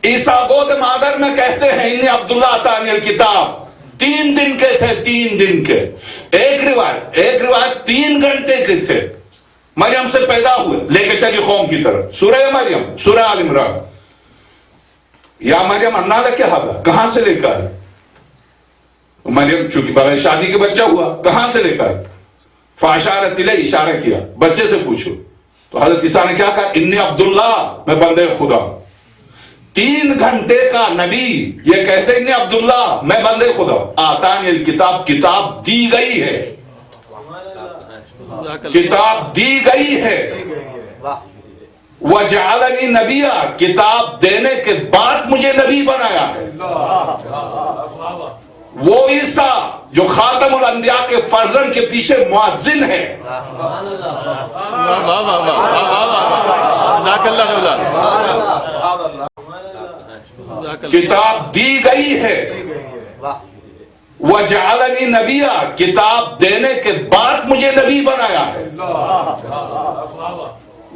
عیسیٰ گود مادر میں کہتے ہیں انی عبداللہ اتانی الکتاب. 3 دن کے تھے، 3 دن کے. ایک روایت 3 گھنٹے کے تھے. مریم سے پیدا ہوئے، لے کے چلی قوم کی طرف. سورہ مریم، سورہ آل عمران. یا مریم انا لک ھذا، کہاں سے لے کر آئے؟ مریم چونکہ بغیر شادی کے بچہ ہوا، کہاں سے لے کر آئے؟ فاشارت الیہ، اشارہ کیا، بچے سے پوچھو. تو حضرت عیسیٰ نے کیا کہا؟ انی عبداللہ، میں بندے خدا. 3 گھنٹے کا نبی یہ کہتے ہیں عبداللہ میں بندے خدا آتانی الکتاب کتاب دی گئی ہے کتاب دی گئی ہے وجعلنی نبیا کتاب دینے کے بعد مجھے نبی بنایا ہے وہ عیسیٰ جو خاتم الانبیاء کے فرزند کے پیچھے مؤذن ہے کتاب دی گئی ہے وجعلنی نبیا کتاب دینے کے بعد مجھے نبی بنایا ہے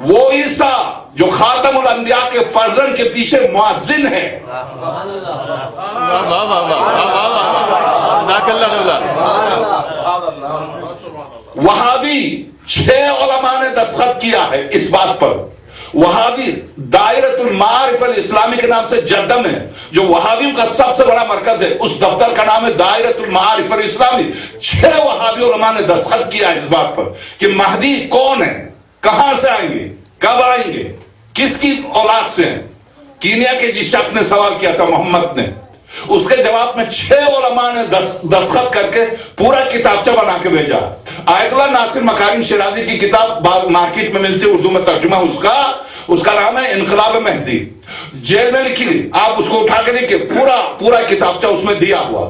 وہ عیسیٰ جو خاتم الانبیاء کے فرزند کے پیچھے مؤذن ہے وہابی 6 علماء نے دستخط کیا ہے اس بات پر وہابی دائرۃ المعارف الاسلامی کے نام سے جدہ میں جو وہابیوں کا سب سے بڑا مرکز ہے اس دفتر کا نام ہے دائرۃ المعارف الاسلامی 6 وہابی علماء نے دستخط کیا ہے اس بات پر کہ مہدی کون ہے کہاں سے آئیں گے کب آئیں گے کس کی اولاد سے ہیں کینیا کے جس شخص نے سوال کیا تھا محمد نے اس کے جواب میں 6 علماء نے دستخط کر کے پورا کتابچہ بنا کے بھیجا آیت اللہ ناصر مکارم شیرازی کی کتاب مارکیٹ میں ملتی ہے اردو میں ترجمہ اس کا نام ہے انقلاب مہدی جیل میں لکھی گئی آپ اس کو اٹھا کے دیکھیں پورا کتابچہ اس میں دیا ہوا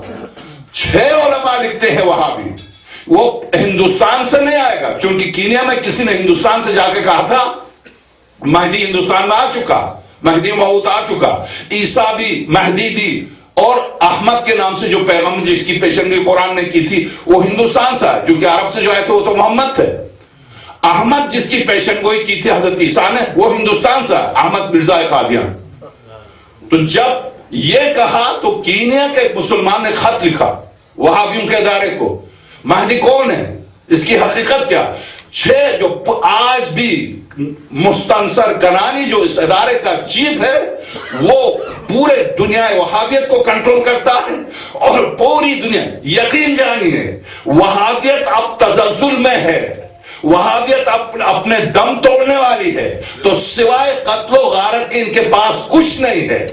6 علماء لکھتے ہیں وہاں بھی وہ ہندوستان سے نہیں آئے گا چونکہ کینیا میں کسی نے ہندوستان سے جا کے کہا تھا مہدی ہندوستان میں آ چکا مہدی موعود آ چکا عیسیٰ بھی مہدی بھی اور احمد کے نام سے جو پیغمبر جس کی پیشنگوئی قرآن نے کی تھی وہ ہندوستان سے آئے کیونکہ عرب سے جو آئے تھے وہ تو محمد تھے احمد جس کی پیشنگوئی کی تھی حضرت عیسیٰ نے وہ ہندوستان سے آئے احمد مرزا قادیان تو جب یہ کہا تو کینیا کے مسلمان نے خط لکھا وہابیوں کے ادارے کو مہدی کون ہے اس کی حقیقت کیا 6 جو آج بھی مستنصر کنانی جو اس ادارے کا چیف ہے وہ پورے دنیا وہابیت کو کنٹرول کرتا ہے اور پوری دنیا یقین جانی ہے وہابیت اب تزلزل میں ہے وہابیت اپنے دم توڑنے والی ہے تو سوائے قتل و غارت کے ان کے پاس کچھ نہیں ہے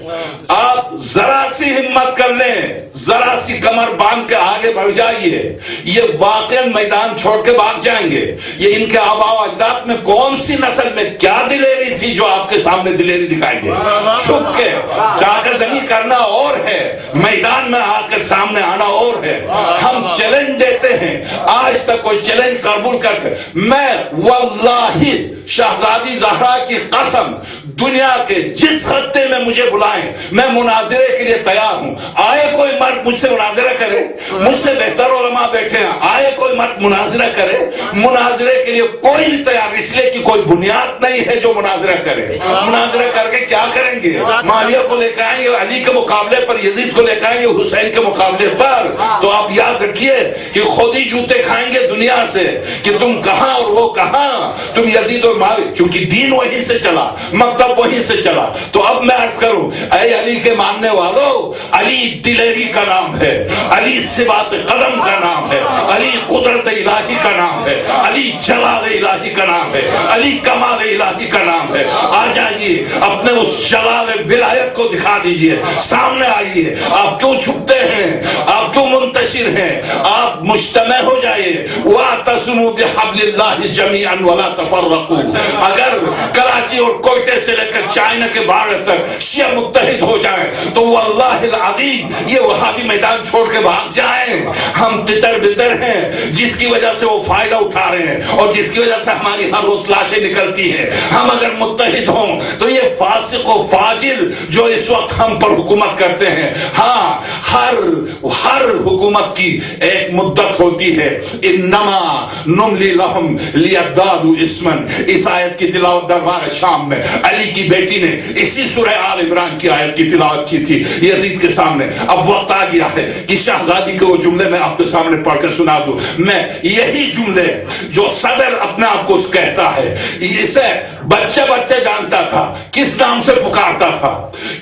آپ ذرا سی ہمت کر لیں ذرا سی کمر باندھ کے آگے بڑھ جائیے یہ واقعا میدان چھوڑ کے بھاگ جائیں گے یہ ان کے آباء و اجداد میں کون سی نسل میں کیا دلیری تھی جو آپ کے سامنے دلیری دکھائیں گے چھپ کے ڈاکہ زنی کرنا اور ہے میدان میں آ کر سامنے آنا اور ہے ہم چیلنج دیتے ہیں آج تک کوئی چیلنج قبول کر کے میں واللہ شہزادی زہرا کی قسم دنیا کے جس خطے میں مجھے بلائیں میں مناظرے کے لیے تیار ہوں آئے کوئی مرد مجھ سے مناظرہ کرے مجھ سے بہتر علماء بیٹھے ہیں آئے کوئی مرد مناظرہ کرے مناظرے کے لیے کوئی نہیں تیار اس لیے کہ کوئی بنیاد نہیں ہے جو مناظرہ کرے مناظرہ کر کے کیا کریں گے معاویہ کو لے کے آئیں گے علی کے مقابلے پر یزید کو لے کے آئیں گے حسین کے مقابلے پر تو آپ یاد رکھیے کہ خود ہی جوتے کھائیں گے دنیا سے کہ تم کہاں اور وہ کہاں تم یزید اور معاویہ چونکہ دین وہیں سے چلا مکتب وہیں سے چلا تو اب میں عرض کروں اے علی کے ماننے والوں علی دلیری کا نام ہے علی ثبات قدم کا نام ہے علی قدرت الہی کا نام ہے علی جلال الہی کا نام ہے علی کمال الہی کا نام ہے آ جائیے اپنے اس جلال ولایت کو دکھا دیجئے سامنے آئیے آپ کیوں چھپتے ہیں آپ کیوں منتشر ہیں آپ مجتمع ہو جائیے وَاعْتَصِمُوا بِحَبْلِ اللَّهِ جَمِيعًا وَلَا تَفَرَّقُوا اگر کراچی اور کوئٹے سے لے کر چائنا کے باہر تک شیعہ متحد ہو جائیں تو واللہ العظیم یہ وہابی میدان چھوڑ کے بھاگ جائیں ہم تتر بتر ہیں جس کی وجہ سے وہ فائدہ اٹھا رہے ہیں اور جس کی وجہ سے ہماری ہر روز لاشیں نکلتی ہیں ہم اگر متحد ہوں تو یہ فاسق و فاجر جو اس وقت ہم پر حکومت کرتے ہیں ہاں ہر حکومت کی ایک مدت ہوتی ہے انما نملی لہم لیزدادوا اسما اس آیت کی تلاوت دربار شام میں علی کی بیٹی نے اسی سورہ آل عمران کی آیت کی تلاوت کی تھی یزید کے سامنے اب وقت آ گیا ہے کہ شہزادی کے وہ جملے میں آپ کے سامنے پڑھ کر سنا دوں میں یہی جملے جو صدر اپنے آپ کو کہتا ہے اسے بچہ جانتا تھا کس نام سے پکارتا تھا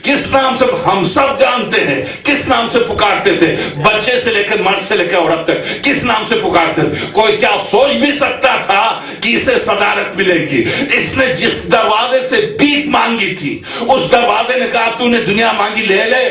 کس نام سے ہم سب جانتے ہیں کس نام نام سے پکارتے تھے؟ بچے سے لے کر مرد سے لے کر عورت تک کس نام سے پکارتے تھے؟ کوئی کیا سوچ بھی سکتا تھا کہ اسے صدارت ملے گی؟ اس نے جس دروازے سے بھیک مانگی تھی اس دروازے نے کہا تو نے دنیا مانگی لے لے.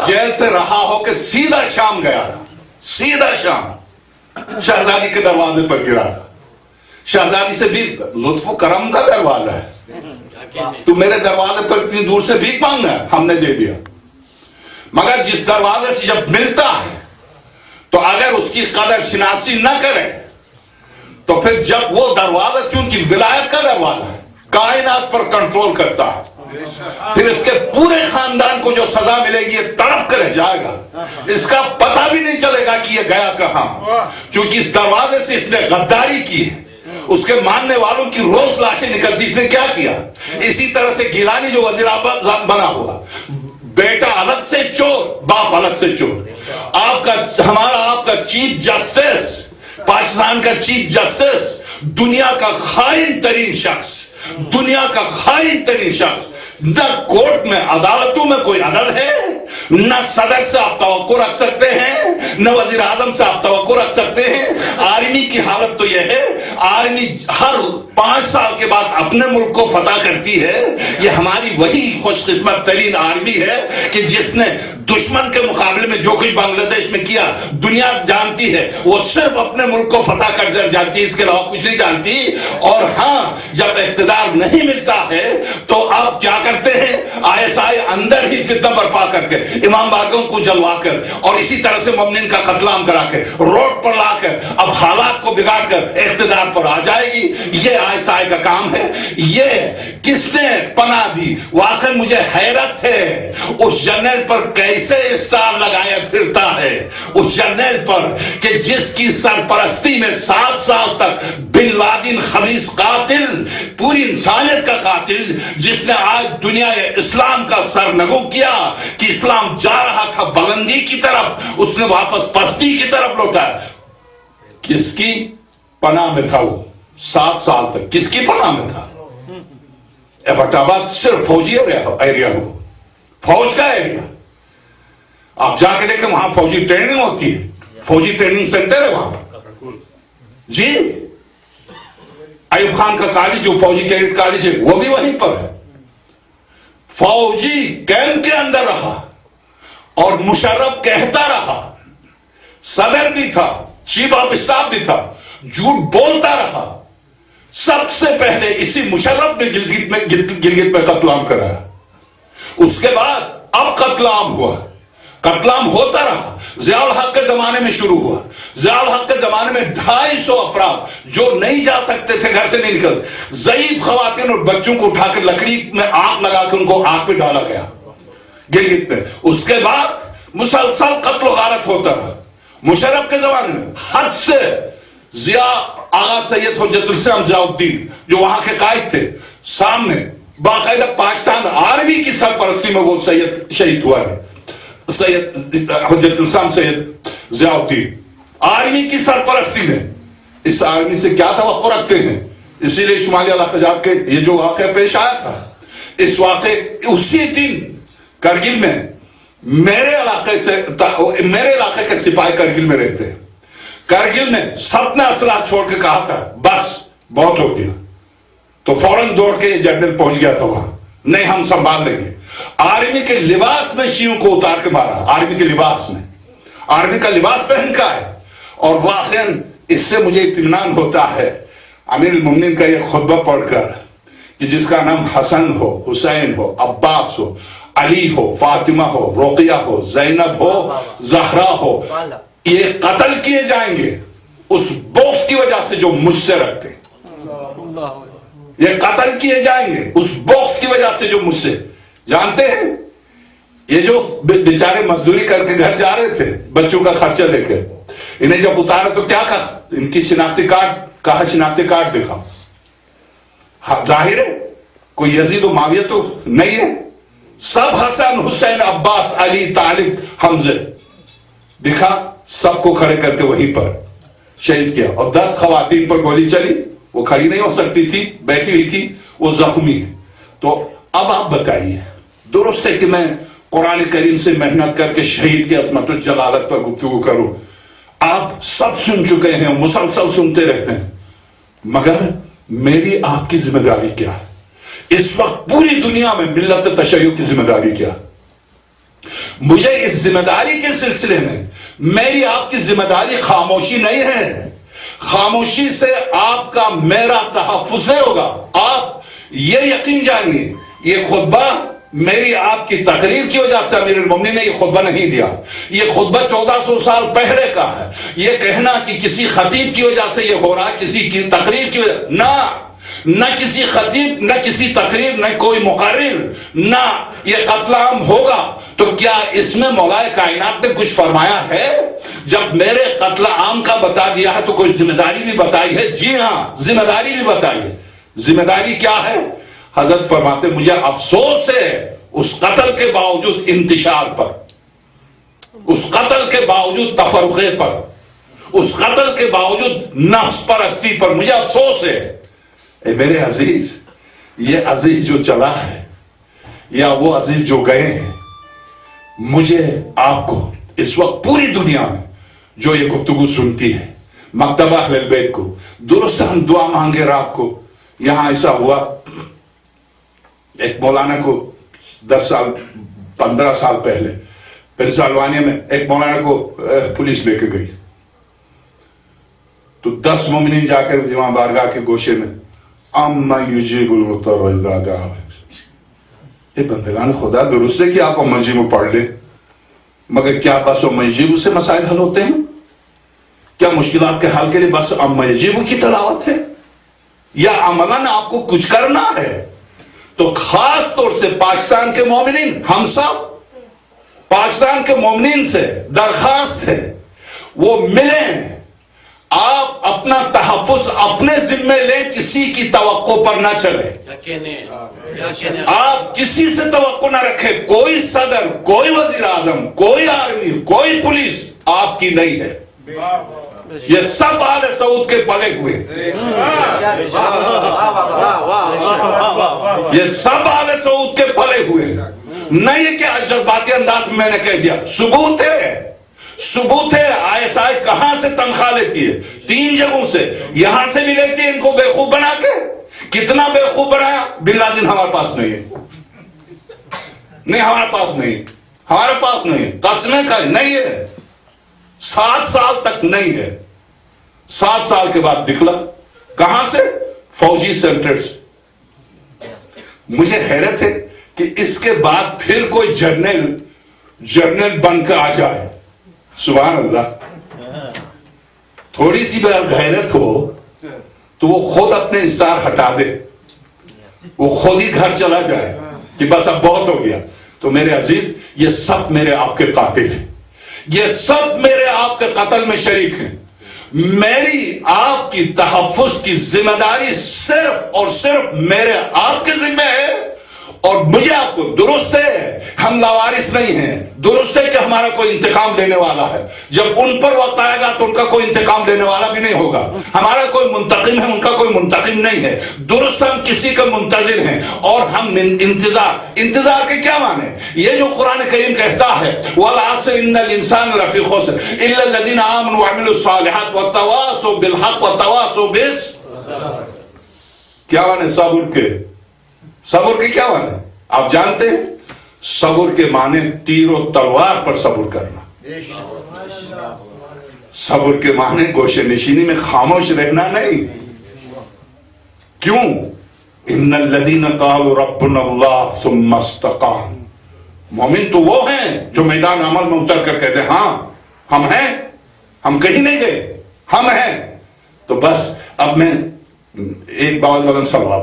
جیل سے رہا ہو کہ سیدھا شام گیا تھا، سیدھا شام شہزادی کے دروازے پر گرا تھا. شہزادی سے بھی لطف و کرم کا دروازہ ہے، تو میرے دروازے پر اتنی دور سے بھیک مانگنا ہے، ہم نے دے دیا. مگر جس دروازے سے جب ملتا ہے تو اگر اس کی قدر شناسی نہ کرے تو پھر جب وہ دروازہ چونکہ ولایت کا دروازہ ہے، کائنات پر کنٹرول کرتا ہے، پھر اس کے پورے خاندان کو جو سزا ملے گی یہ تڑپ کر رہ جائے گا، اس کا پتہ بھی نہیں چلے گا کہ یہ گیا کہاں. چونکہ اس دروازے سے اس نے غداری کی ہے، اس کے ماننے والوں کی روز لاشیں نکلتی. اس نے کیا کیا؟ اسی طرح سے گیلانی جو وزیر اعظم بنا ہوا، بیٹا الگ سے چور، باپ الگ سے چور. آپ کا چیف جسٹس، پاکستان کا چیف جسٹس دنیا کا خائن ترین شخص، دنیا کا خائن ترین شخص. نہ کورٹ میں عدالتوں میں کوئی عدل ہے، نہ صدر سے آپ توقع رکھ سکتے ہیں، نہ وزیر اعظم سے آپ توقع رکھ سکتے ہیں. آرمی کی حالت تو یہ ہے، آرمی ہر 5 سال کے بعد اپنے ملک کو فتح کرتی ہے. یہ ہماری وہی خوش قسمت ترین آرمی ہے کہ جس نے دشمن کے مقابلے میں جو کچھ بنگلہ دیش میں کیا دنیا جانتی ہے. وہ صرف اپنے ملک کو فتح کر جانتی ہے، اس کے علاوہ کچھ نہیں جانتی. اور ہاں، جب اقتدار نہیں ملتا ہے تو آپ کیا کرتے ہیں؟ ISI اندر ہی فتنہ برپا کر کے، امام باغوں کو جلوا کر اور اسی طرح سے مومنین کا قتل عام کرا کے روڈ پر لا کر اب حالات کو بگاڑ کر اقتدار پر آ جائے گی. یہ ISI کا کام ہے. یہ کس نے پناہ دی؟ واقعی مجھے حیرت ہے اس جنرل پر کیسے اسٹار لگایا پھرتا ہے، اس جنرل پر کہ جس کی سرپرستی میں 7 سال تک بن لادن خبیث قاتل، پوری انسانیت کا قاتل، جس نے آج دنیا اسلام کا سرنگو کیا کہ اسلام جا رہا تھا بلندی کی طرف، اس نے واپس پستی کی طرف لوٹا. کس کی پناہ میں تھا وہ 7 سال تک؟ کس کی پناہ میں تھا؟ ایبٹ آباد صرف فوجی ایریا ہو، فوج کا ایریا. آپ جا کے دیکھیں وہاں فوجی ٹریننگ ہوتی ہے، فوجی ٹریننگ سینٹر ہے وہاں پر. جی ایوب خان کا کالج جو فوجی کیڈٹ کالج ہے وہ بھی وہیں پر ہے. فوجی کیمپ کے اندر رہا اور مشرف کہتا رہا، صدر بھی تھا، چیف آف اسٹاف بھی تھا، جھوٹ بولتا رہا. سب سے پہلے اسی مشرف نے گلگت میں قتل عام کرایا. اس کے بعد اب قتل عام ہوا، قتل عام ہوتا رہا. ضیاء الحق کے زمانے میں شروع ہوا. ضیاء الحق کے زمانے میں 250 افراد جو نہیں جا سکتے تھے، گھر سے نہیں نکل، ضعیف خواتین اور بچوں کو اٹھا کر لکڑی میں آگ لگا کے ان کو آگ پہ ڈالا گیا گلگت میں. اس کے بعد مسلسل قتل و غارت ہوتا رہا. مشرف کے زمانے میں حد سے ضیاء آغا سید حجت الاسلام ضیاء الدین جو وہاں کے قائد تھے، سامنے باقاعدہ پاکستان آرمی کی سرپرستی میں وہ سید شہید ہوا ہے. سید حجت الاسلام سید ضیاء الدین آرمی کی سرپرستی میں. اس آرمی سے کیا توقع رکھتے ہیں؟ اسی لیے شمالی علاقہ جات کے یہ جو واقعہ پیش آیا تھا، اس واقعے اسی دن کرگل میں میرے علاقے کے سپاہی کرگل میں رہتے ہیں. کرگل میں سب نے اسلحہ چھوڑ کے کہا تھا بس بہت ہو گیا، تو فوراً دوڑ کے یہ جنرل پہنچ گیا تھا وہاں، نہیں ہم سنبھال لیں گے. آرمی کے لباس میں شیعوں کو اتار کے مارا، آرمی کے لباس میں، آرمی کا لباس پہن کا ہے. اور واقعاً اس سے مجھے اطمینان ہوتا ہے امیر المومنین کا یہ خطبہ پڑھ کر کہ جس کا نام حسن ہو، حسین ہو، عباس ہو، علی ہو، فاطمہ ہو، رقیہ ہو، زینب ہو، زہرا ہو، یہ قتل کیے جائیں گے اس بغض کی وجہ سے جو مجھ سے رکھتے ہیں. یہ قتل کیے جائیں گے اس بغض کی وجہ سے جو مجھ سے. جانتے ہیں یہ جو بیچارے مزدوری کر کے گھر جا رہے تھے بچوں کا خرچہ لے کے، انہیں جب اتارا تو کیا کہا؟ ان کی شناختی کارڈ کہا شناختی کارڈ دکھاؤ. ظاہر ہے کوئی یزید و معاویہ تو نہیں ہے, سب حسن حسین عباس علی طالب حمزہ دکھا, سب کو کھڑے کر کے وہیں پر شہید کیا. اور 10 خواتین پر گولی چلی, وہ کھڑی نہیں ہو سکتی تھی, بیٹھی ہوئی تھی, وہ زخمی ہے. تو اب آپ بتائیے, درست ہے کہ میں قرآن کریم سے محنت کر کے شہید کی عظمت و جلالت پر گفتگو کروں, آپ سب سن چکے ہیں, مسلسل سنتے رہتے ہیں, مگر میری آپ کی ذمہ داری کیا ہے اس وقت پوری دنیا میں؟ ملت تشیع کی ذمہ داری کیا؟ مجھے اس ذمہ داری کے سلسلے میں میری آپ کی ذمہ داری خاموشی نہیں ہے. خاموشی سے آپ کا میرا تحفظ نہیں ہوگا. آپ یہ یقین جانیے, یہ خطبہ میری آپ کی تقریر کی وجہ سے امیر المومنین نے یہ خطبہ نہیں دیا. یہ خطبہ 1400 سال پہلے کا ہے. یہ کہنا کہ کسی خطیب کی وجہ سے یہ ہو رہا ہے, کسی کی تقریر کی وجہ, نہ کسی خطیب, نہ کسی تقریر, نہ کوئی مقرر, نہ یہ قتل عام ہوگا. تو کیا اس میں مولا کائنات نے کچھ فرمایا ہے؟ جب میرے قتل عام کا بتا دیا ہے تو کوئی ذمہ داری بھی بتائی ہے. جی ہاں, ذمہ داری بھی بتائی ہے. ذمہ داری کیا ہے؟ حضرت فرماتے مجھے افسوس ہے اس قتل کے باوجود انتشار پر, اس قتل کے باوجود تفرقے پر, اس قتل کے باوجود نفس پرستی پر مجھے افسوس ہے. اے میرے عزیز, یہ عزیز جو چلا ہے یا وہ عزیز جو گئے ہیں, مجھے آپ کو اس وقت پوری دنیا میں جو یہ گفتگو سنتی ہے, مکتبہ اہل البیت کو, درست ہم دعا مانگے رات کو. یہاں ایسا ہوا, ایک مولانا کو 10 سال 15 سال پہلے پنسلوانیا میں ایک مولانا کو پولیس لے کے گئی, تو 10 مومنین جا کر وہاں بارگاہ کے گوشے میں اما یجیب المضطر اذا دعا. یہ بندگان خدا درست ہے کہ آپ اما یجیب پڑھ لیں, مگر کیا بس اما یجیب سے مسائل حل ہوتے ہیں؟ کیا مشکلات کے حل کے لیے بس اما یجیب کی تلاوت ہے, یا عملاً آپ کو کچھ کرنا ہے؟ تو خاص طور سے پاکستان کے مومنین, ہم سب پاکستان کے مومنین سے درخواست ہے وہ ملیں, آپ اپنا تحفظ اپنے ذمے لیں, کسی کی توقع پر نہ چلیں. آپ کسی سے توقع نہ رکھیں, کوئی صدر, کوئی وزیر اعظم, کوئی آرمی, کوئی پولیس آپ کی نہیں ہے. یہ سب آل سعود کے پلے ہوئے, یہ سب آل سعود کے پلے ہوئے. نہیں کہ جذباتی انداز میں نے کہہ دیا, ثبوت ہے, ثبوت ہے. ISI کہاں سے تنخواہ لیتی ہے؟ 3 جگہوں سے. یہاں سے بھی لیتی ہے ان کو بیوقوف بنا کے. کتنا بیوقوف بنایا؟ بن لادن ہمارے پاس نہیں ہے, نہیں ہمارے پاس نہیں, ہمارے پاس نہیں, قسمیں کا نہیں ہے, 7 سال تک نہیں ہے. 7 سال کے بعد نکلا. کہاں سے؟ فوجی سینٹر سے. مجھے حیرت ہے کہ اس کے بعد پھر کوئی جرنل بن کر آ جائے. سبحان اللہ. تھوڑی سی بار غیرت ہو تو وہ خود اپنے انتظار ہٹا دے, وہ خود ہی گھر چلا جائے کہ بس اب بہت ہو گیا. تو میرے عزیز, یہ سب میرے آپ کے قاتل ہیں, یہ سب میرے آپ کے قتل میں شریک ہیں. میری آپ کی تحفظ کی ذمہ داری صرف اور صرف میرے آپ کے ذمہ ہے. اور مجھے آپ کو درست ہے ہم لاوارث نہیں ہیں, درست ہے کہ ہمارا کوئی انتقام لینے والا ہے. جب ان پر وقت آئے گا تو ان کا کوئی انتقام لینے والا بھی نہیں ہوگا. ہمارا کوئی منتقم ہے, ان کا کوئی منتقم نہیں ہے. درست ہم کسی کا منتظر ہیں, اور ہم انتظار کے کیا معنی؟ یہ جو قرآن کریم کہتا ہے وَالْعَصْرِ إِنَّ الْإِنسَانَ لَفِي خُسْرٍ إِلَّا الَّذِينَ آمَنُوا وَعَمِلُوا الصَّالِحَاتِ وَتَوَاصَوْا بِالْحَقِّ وَتَوَاصَوْا بِالصَّبْرِ. کیا معنی صبر کے؟ صبر کے کیا معنی آپ جانتے ہیں؟ صبر کے معنی تیر و تلوار پر صبر کرنا. صبر کے معنی گوشے نشینی میں خاموش رہنا نہیں. کیوں؟ ان الذین قالوا ربنا اللہ ثم استقاموا. مومن تو وہ ہیں جو میدان عمل میں اتر کر کہتے ہیں ہاں ہم ہیں, ہم کہیں نہیں گئے, ہم ہیں. تو بس اب میں ایک باز والا سوال,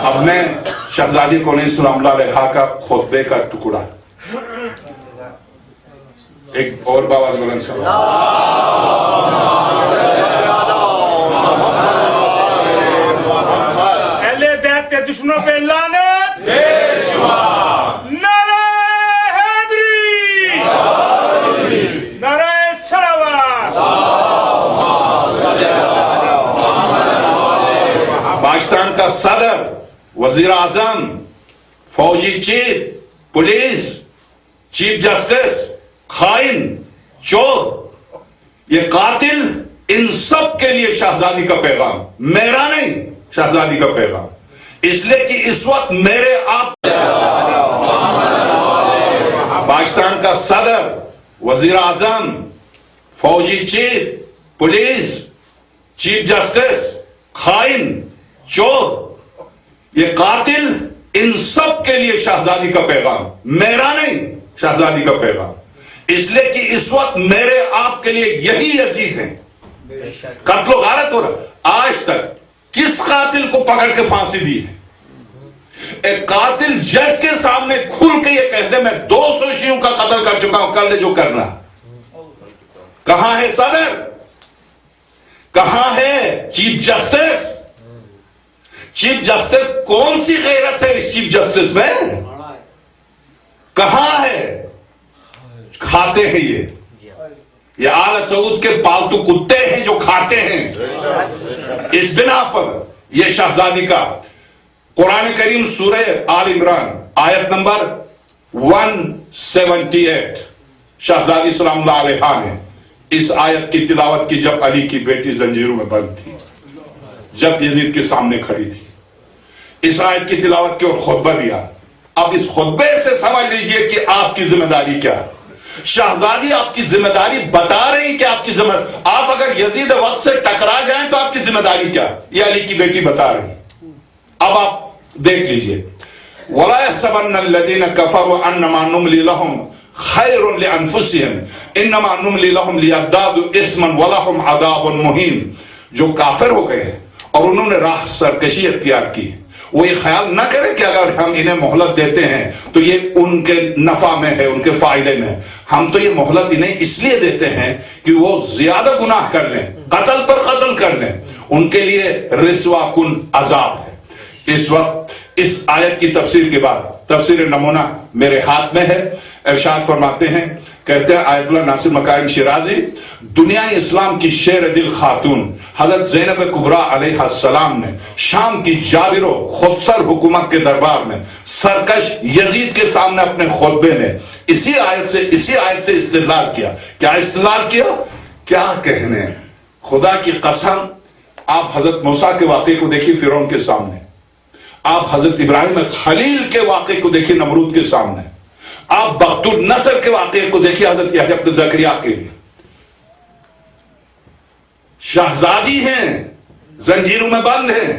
اب میں شہزادی کونین سلام اللہ علیہ کا خطبے کا ٹکڑا ایک اور باواز بلند سلام. اہل بیت کے دشمنوں پہ لعنت بے شمار. نعرہ حیدری، نعرہ صلوات. پاکستان کا صدر، وزیر اعظم، فوجی چیف، پولیس، چیف جسٹس، خائن، چور، یہ قاتل، ان سب کے لیے شہزادی کا پیغام، میرا نہیں، شہزادی کا پیغام. اس لیے کہ اس وقت میرے آپ پاکستان کا صدر، وزیر اعظم، فوجی چیف، پولیس، چیف جسٹس، خائن، چور، یہ قاتل، ان سب کے لیے شہزادی کا پیغام، میرا نہیں، شہزادی کا پیغام. اس لیے کہ اس وقت میرے آپ کے لیے یہی یزید ہیں. قتل و غارت ہو رہا. آج تک کس قاتل کو پکڑ کے پھانسی دی ہے؟ ایک قاتل جج کے سامنے کھل کے یہ کہہ دے میں 200 شیعوں کا قتل کر چکا ہوں، کر لے جو کرنا. کہاں ہے صدر؟ کہاں ہے چیف جسٹس؟ چیف جسٹس کون سی غیرت ہے اس چیف جسٹس میں؟ کہاں ہے؟ کھاتے ہیں یہ آل سعود کے پالتو کتے ہیں جو کھاتے ہیں. اس بنا پر یہ شہزادی کا قرآن کریم سورہ آل عمران آیت نمبر 178 شہزادی سلام اللہ علیہ نے اس آیت کی تلاوت کی جب علی کی بیٹی زنجیروں میں بند تھی، جب یزید کے سامنے کھڑی تھی. اس آیت کی تلاوت کی اور خطبہ دیا. اب اس خطبے سے سمجھ لیجئے کہ آپ کی ذمہ داری کیا ہے. شہزادی آپ کی ذمہ داری بتا رہی کہ آپ کی ذمہ، آپ اگر یزید وقت سے ٹکرا جائیں تو آپ کی ذمہ داری کیا، یہ علی کی بیٹی بتا رہی. اب آپ دیکھ لیجئے. وَلَا يَحْسَبَنَّ الَّذِينَ كَفَرُوا أَنَّمَا نُمْلِي لَهُمْ خَيْرٌ لِأَنفُسِهِمْ إِنَّمَا نُمْلِي لَهُمْ لِيَزْدَادُوا إِثْمًا وَلَهُمْ عَذَابٌ مُهِينٌ. جو کافر ہو گئے ہیں اور انہوں نے راہ سرکشی اختیار کی، وہ یہ خیال نہ کرے کہ اگر ہم انہیں مہلت دیتے ہیں تو یہ ان کے نفع میں ہے، ان کے فائدے میں. ہم تو یہ مہلت انہیں اس لیے دیتے ہیں کہ وہ زیادہ گناہ کر لیں، قتل پر قتل کر لیں، ان کے لیے رسوا کن عذاب ہے. اس وقت اس آیت کی تفسیر کے بعد تفسیر نمونہ میرے ہاتھ میں ہے. ارشاد فرماتے ہیں، کہتے ہیں آیت اللہ ناصر مکارم شیرازی، دنیا اسلام کی شیر دل خاتون حضرت زینب کبریٰ علیہ السلام نے شام کی جابر و خودسر حکومت کے دربار میں سرکش یزید کے سامنے اپنے خطبے میں اسی آیت سے استدلال کیا. کیا استدلال کیا؟ کیا کہنے، خدا کی قسم. آپ حضرت موسیٰ کے واقعے کو دیکھیں فرعون کے سامنے، آپ حضرت ابراہیم خلیل کے واقعے کو دیکھیں نمرود کے سامنے، آپ بخت النصر کے واقعے کو دیکھیں حضرت یحییٰ ابن زکریا کے لیے. شہزادی ہیں، زنجیروں میں بند ہیں،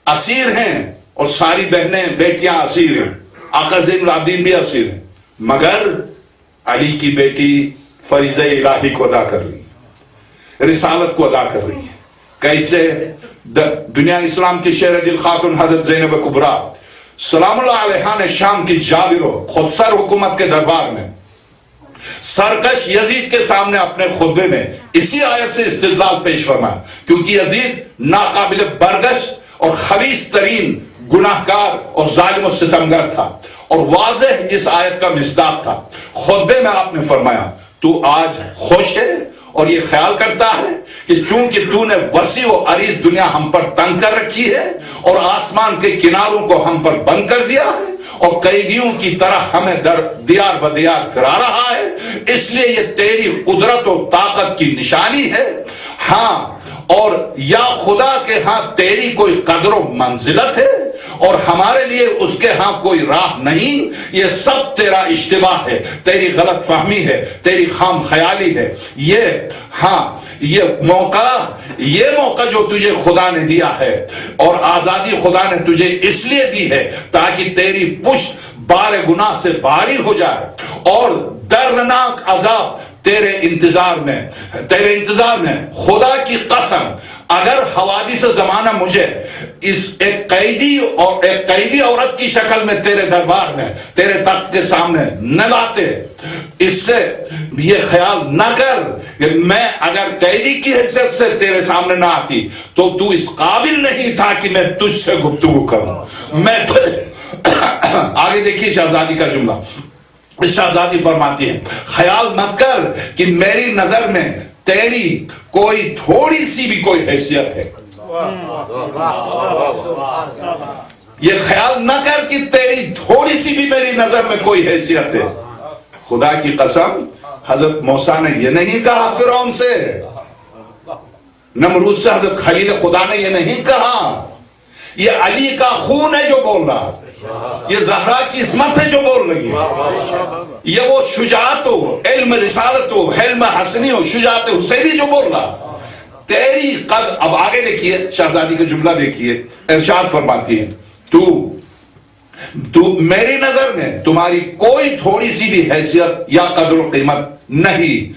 اسیر ہیں، اور ساری بہنیں بیٹیاں اسیر ہیں، آقا زین العابدین بھی اسیر ہیں. مگر علی کی بیٹی فریضہ الہی کو ادا کر رہی ہے، رسالت کو ادا کر رہی ہے. کیسے؟ دنیا اسلام کی شیر دل خاتون حضرت زینب کبریٰ سلام اللہ علیہ نے شام کی جابر و خودسر حکومت کے دربار میں سرکش یزید کے سامنے اپنے خطبے میں اسی آیت سے استدلال پیش فرمایا. کیونکہ یزید ناقابل برگشت اور خبیث ترین گناہگار اور ظالم و ستمگر تھا، اور واضح اس آیت کا مصداق تھا. خطبے میں آپ نے فرمایا تو آج خوش ہے اور یہ خیال کرتا ہے کہ چونکہ تو نے وسیع و عریض دنیا ہم پر تنگ کر رکھی ہے اور آسمان کے کناروں کو ہم پر بند کر دیا ہے اور قیدیوں کی طرح ہمیں در دیار بدیار پھرا رہا ہے، اس لیے یہ تیری قدرت و طاقت کی نشانی ہے. ہاں، اور یا خدا کے ہاں تیری کوئی قدر و منزلت ہے اور ہمارے لیے اس کے ہاں کوئی راہ نہیں. یہ سب تیرا اشتباہ ہے، تیری غلط فہمی ہے، تیری خام خیالی ہے. یہ موقع جو تجھے خدا نے دیا ہے اور آزادی خدا نے تجھے اس لیے دی ہے تاکہ تیری پشت بار گناہ سے باری ہو جائے اور دردناک عذاب تیرے انتظار میں خدا کی قسم اگر حوادث زمانہ مجھے اس ایک قیدی عورت کی شکل میں تیرے دربار میں تیرے تخت کے سامنے نہ لاتے، اس سے یہ خیال نہ کر کہ میں اگر قیدی کی حیثیت سے تیرے سامنے نہ آتی تو تو اس قابل نہیں تھا کہ میں تجھ سے گفتگو کروں۔ میں آگے دیکھیے شہزادی کا جملہ، شہزادی فرماتی ہے خیال مت کر کہ میری نظر میں تیری کوئی تھوڑی سی بھی کوئی حیثیت ہے، یہ خیال نہ کر کہ تیری تھوڑی سی بھی میری نظر میں کوئی حیثیت ہے۔ خدا کی قسم حضرت موسیٰ نے یہ نہیں کہا فرعون سے، نمرود سے حضرت خلیل خدا نے یہ نہیں کہا، یہ علی کا خون ہے جو بول رہا، یہ زہرا کی عصمت ہے جو بول رہی ہے، یہ وہ شجاعت ہو، علم رسالت ہو، حلم حسنی ہو، شجاعت حسینی جو بول رہا تیری قد۔ اب آگے دیکھیے شہزادی کا جملہ دیکھیے، ارشاد فرماتی ہے تو میری نظر میں تمہاری کوئی تھوڑی سی بھی حیثیت یا قدر و قیمت نہیں،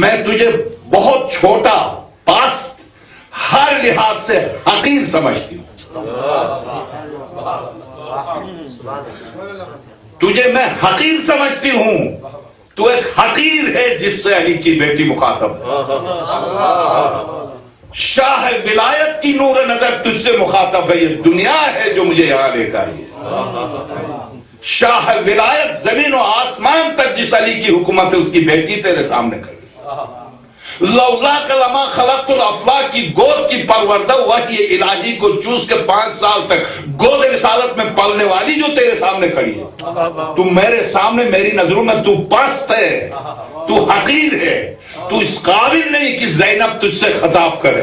میں تجھے بہت چھوٹا، پاست، ہر لحاظ سے حقیر سمجھتی ہوں، تجھے میں حقیر سمجھتی ہوں، تو ایک حقیر ہے جس سے علی کی بیٹی مخاطب، شاہ ولایت کی نور نظر تجھ سے مخاطب ہے، یہ دنیا ہے جو مجھے یہاں لے کر آئی ہے، شاہ ولایت زمین و آسمان تک جس علی کی حکومت ہے اس کی بیٹی تیرے سامنے کھڑی، لولا کلمہ خلقت الافلاق کی گود کی پروردہ وحی الہی کو چوس کے 5 سال تک گود رسالت میں پلنے والی جو تیرے سامنے کھڑی ہے، تو میرے سامنے میری نظروں میں تو پست ہے، تو حقیر ہے، تو اس قابل نہیں کہ زینب تجھ سے خطاب کرے،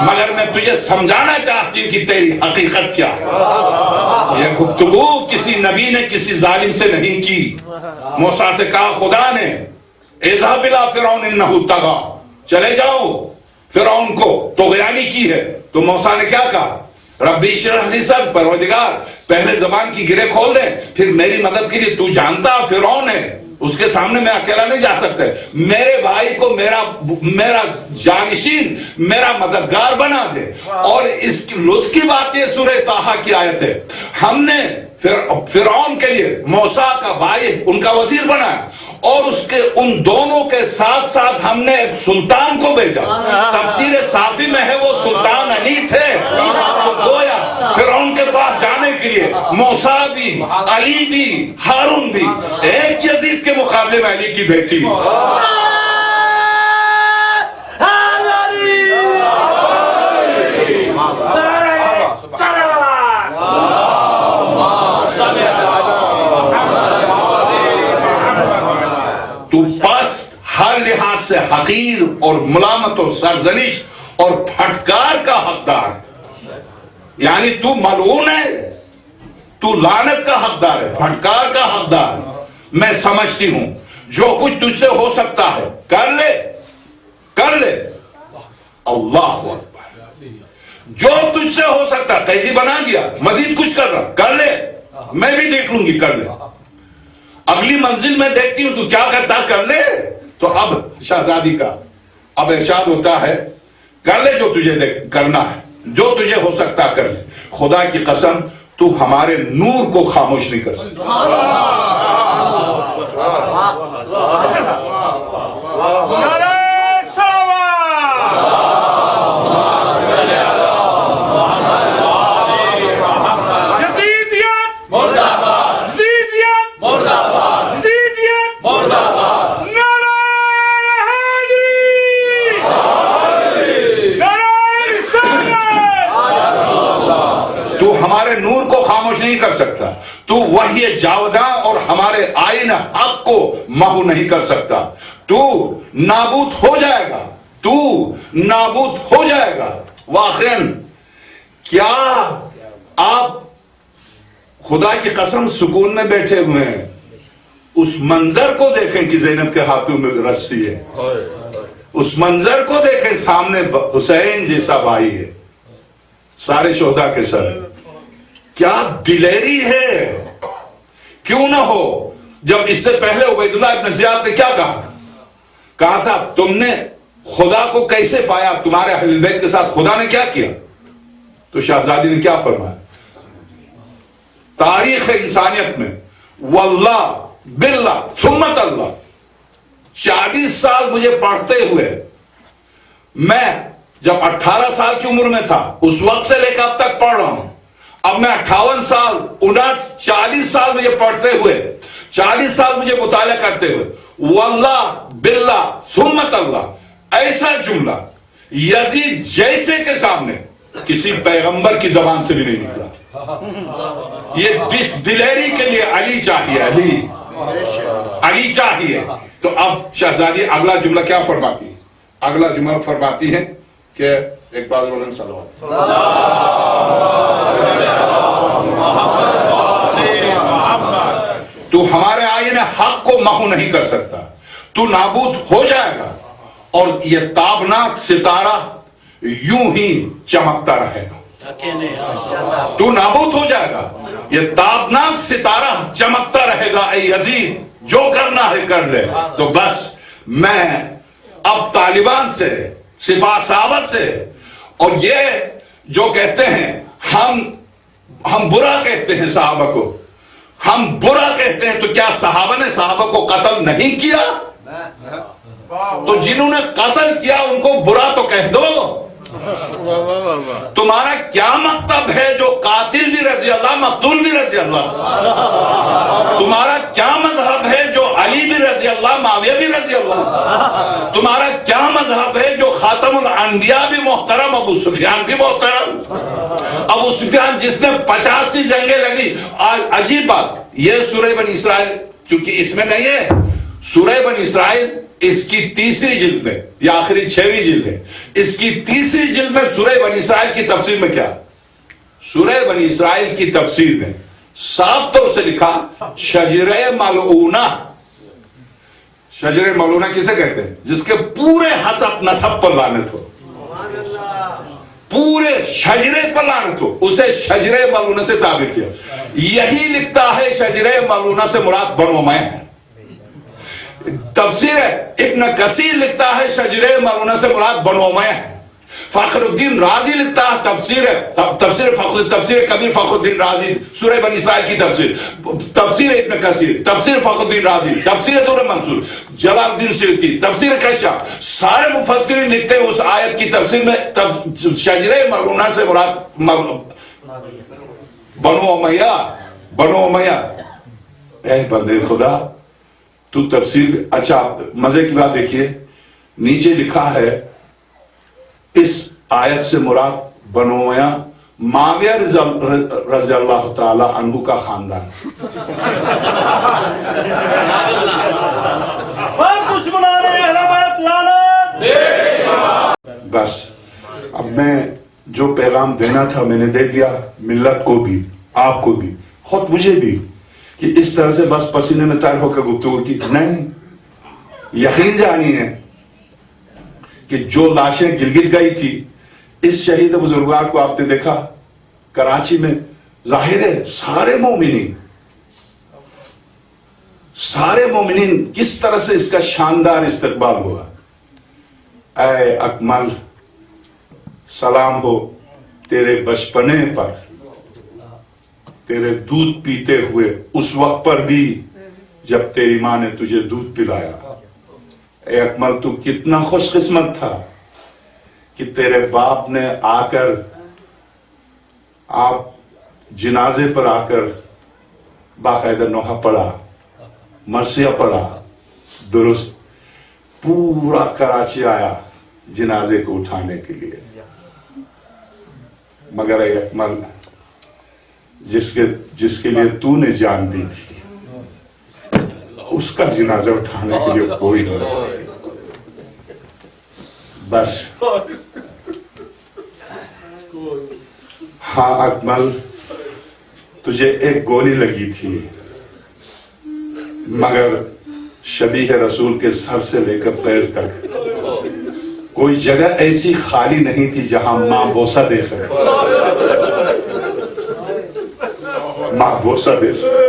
مگر میں تجھے سمجھانا چاہتی ہوں کہ تیری حقیقت کیا ہے۔ یہ گفتگو کسی نبی نے کسی ظالم سے نہیں کی۔ موسیٰ سے کہا خدا نے اذهب الى فرعون انه طغى، چلے جاؤ فرعون کو طغیانی کی ہے، تو موسیٰ نے کیا کہا ربی اشرح لی صدری، پروردگار پہلے زبان کی گرے کھول دے پھر میری مدد کے لیے، تو جانتا فرعون ہے، اس کے سامنے میں اکیلا نہیں جا سکتے، میرے بھائی کو میرا جانشین، میرا مددگار بنا دے۔ اور اس کی لطف کی بات یہ سورہ طٰہٰ کی آیت ہے، ہم نے فرعون کے لیے موسیٰ کا بھائی ان کا وزیر بنایا، اور اس کے ان دونوں کے ساتھ ساتھ ہم نے ایک سلطان کو بھیجا، تفسیر صافی میں ہے وہ سلطان علی تھے، تو گویا فرعون کے پاس جانے کے لیے موسیٰ بھی، علی بھی، ہارون بھی، ایک یزید کے مقابلے میں علی کی بیٹی، تو پست، ہر لحاظ سے حقیر اور ملامت و سرزنش اور پھٹکار کا حقدار، یعنی تو ملعون ہے، تو لعنت کا حقدار ہے، پھٹکار کا حقدار ہے۔ میں سمجھتی ہوں جو کچھ تجھ سے ہو سکتا ہے کر لے، اللہ اکبر، جو تجھ سے ہو سکتا ہے، قیدی بنا دیا، مزید کچھ کر رہا، کر لے، میں بھی دیکھ لوں گی، کر لے، اگلی منزل میں دیکھتی ہوں تو کیا کرتا، کر لے۔ تو اب شہزادی کا اب ارشاد ہوتا ہے کر لے جو تجھے کرنا ہے، جو تجھے ہو سکتا کر لے، خدا کی قسم تو ہمارے نور کو خاموش نہیں کر سکتا۔ نور کو خاموش نہیں کر سکتا، تو وحی جاوداں اور ہمارے آئین حق کو محو نہیں کر سکتا، تو نابود ہو جائے گا، تو نابود ہو جائے گا۔ واقعاً کیا آپ خدا کی قسم سکون میں بیٹھے ہوئے ہیں، اس منظر کو دیکھیں کہ زینب کے ہاتھوں میں رسی ہے، اس منظر کو دیکھیں، سامنے حسین جیسا بھائی ہے، سارے شہداء کے سر، کیا دلیری ہے، کیوں نہ ہو۔ جب اس سے پہلے عبید اللہ ابن زیاد نے کیا کہا، کہا تھا تم نے خدا کو کیسے پایا, تمہارے اہل بیت کے ساتھ خدا نے کیا کیا؟ تو شہزادی نے کیا فرمایا؟ تاریخ انسانیت میں واللہ باللہ ثمت اللہ 40 سال مجھے پڑھتے ہوئے, میں جب 18 سال کی عمر میں تھا اس وقت سے لے کر اب تک پڑھ رہا ہوں, اب میں 58 سال 40 سال مجھے پڑھتے ہوئے, 40 سال مجھے مطالعہ کرتے ہوئے, واللہ باللہ ثمت اللہ, ایسا جملہ یزید جیسے کے سامنے کسی پیغمبر کی زبان سے بھی نہیں نکلا. یہ دلیری کے لیے علی چاہیے, علی چاہیے. تو اب شہزادی اگلا جملہ کیا فرماتی ہے؟ اگلا جملہ فرماتی ہے کہ ایک بات بولیں صلوات, تو ہمارے آئین حق کو محو نہیں کر سکتا, تو نابود ہو جائے گا اور یہ تابناک ستارہ یوں ہی چمکتا رہے گا. تو نابود ہو جائے گا, یہ تابناک ستارہ چمکتا رہے گا. اے یزید جو کرنا ہے کر لے. تو بس میں اب طالبان سے, سپاہ سالار سے, اور یہ جو کہتے ہیں ہم برا کہتے ہیں صحابہ کو, ہم برا کہتے ہیں, تو کیا صحابہ نے صحابہ کو قتل نہیں کیا؟ تو جنہوں نے قتل کیا ان کو برا تو کہہ دو. تمہارا کیا مکتب ہے جو قاتل بھی رضی اللہ مقتول بھی رضی اللہ؟ تمہارا کیا مذہب ہے جو علی بھی رضی اللہ معاویہ بھی رضی اللہ؟ تمہارا کیا مذہب ہے جو خاتم الانبیاء بھی محترم ابو سفیان بھی محترم؟ ابو سفیان جس نے 85 جنگیں لگی. عجیب بات, یہ سورہ بنی اسرائیل چونکہ اس میں نہیں ہے, سورہ بنی اسرائیل اس کی تیسری جلد میں یا آخری 6ویں جلد ہے, اس کی تیسری جلد میں سورہ بنی اسرائیل کی تفسیر میں کیا, سورہ بنی اسرائیل کی تفسیر میں صاف طور سے لکھا شجرہ ملعونہ. شجرہ ملعونہ کسے کہتے ہیں؟ جس کے پورے حسب نسب پر لعنت ہو, پورے شجرے پر لعنت ہو, اسے شجرہ ملعونہ سے تعبیر کیا. یہی لکھتا ہے شجرہ ملعونہ سے مراد بنو امیہ ہے. تفسیر ابن کثیر لکھتا ہے شجرہ ملعونہ سے مراد بنو امیہ ہے. فخر الدین رازی لکھتا ہے تفسیر کبیر فخر الدین رازی سورہ بنی اسرائیل کی تفسیر, تفسیر ابن کثیر, تفسیر فخر الدین رازی, تفسیر دور منصور, جلال الدین سیوطی, تفسیر کشف, سارے مفسرین لکھتے ہیں اس آیت کی تفسیر میں شجرہ ملعونہ سے مراد بنو امیہ, بنو امیہ. اے بندے خدا تو تفسیر. اچھا مزے کی بات دیکھیے, نیچے لکھا ہے اس آیت سے مراد بنو امیہ معاویہ رضی اللہ تعالی عنہ کا خاندان. بس اب میں جو پیغام دینا تھا میں نے دے دیا, ملت کو بھی, آپ کو بھی, خود مجھے بھی, کہ اس طرح سے بس پسینے میں تیر ہو کر گفتگو کی نہیں. یقین جانی ہے کہ جو لاشیں گلگت گئی تھی, اس شہید بزرگوار کو آپ نے دیکھا کراچی میں, ظاہر ہے سارے مومنین کس طرح سے اس کا شاندار استقبال ہوا. اے اکمل سلام ہو تیرے بچپنے پر, تیرے دودھ پیتے ہوئے اس وقت پر بھی جب تیری ماں نے تجھے دودھ پلایا. اے اکمل تو کتنا خوش قسمت تھا کہ تیرے باپ نے آ کر, آپ جنازے پر آ کر باقاعدہ نوحہ پڑھا, مرثیہ پڑھا, درست پورا کراچی آیا جنازے کو اٹھانے کے لیے. مگر اے اکمل جس کے لیے تو نے جان دی تھی اس کا جنازہ اٹھانے کے لیے کوئی نہ رہا. بس ہاں اکمل تجھے ایک گولی لگی تھی, مگر شبیہ رسول کے سر سے لے کر پیر تک کوئی جگہ ایسی خالی نہیں تھی جہاں ماں بوسہ دے سکے, ماں بوسہ دے سکے.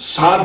7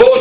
2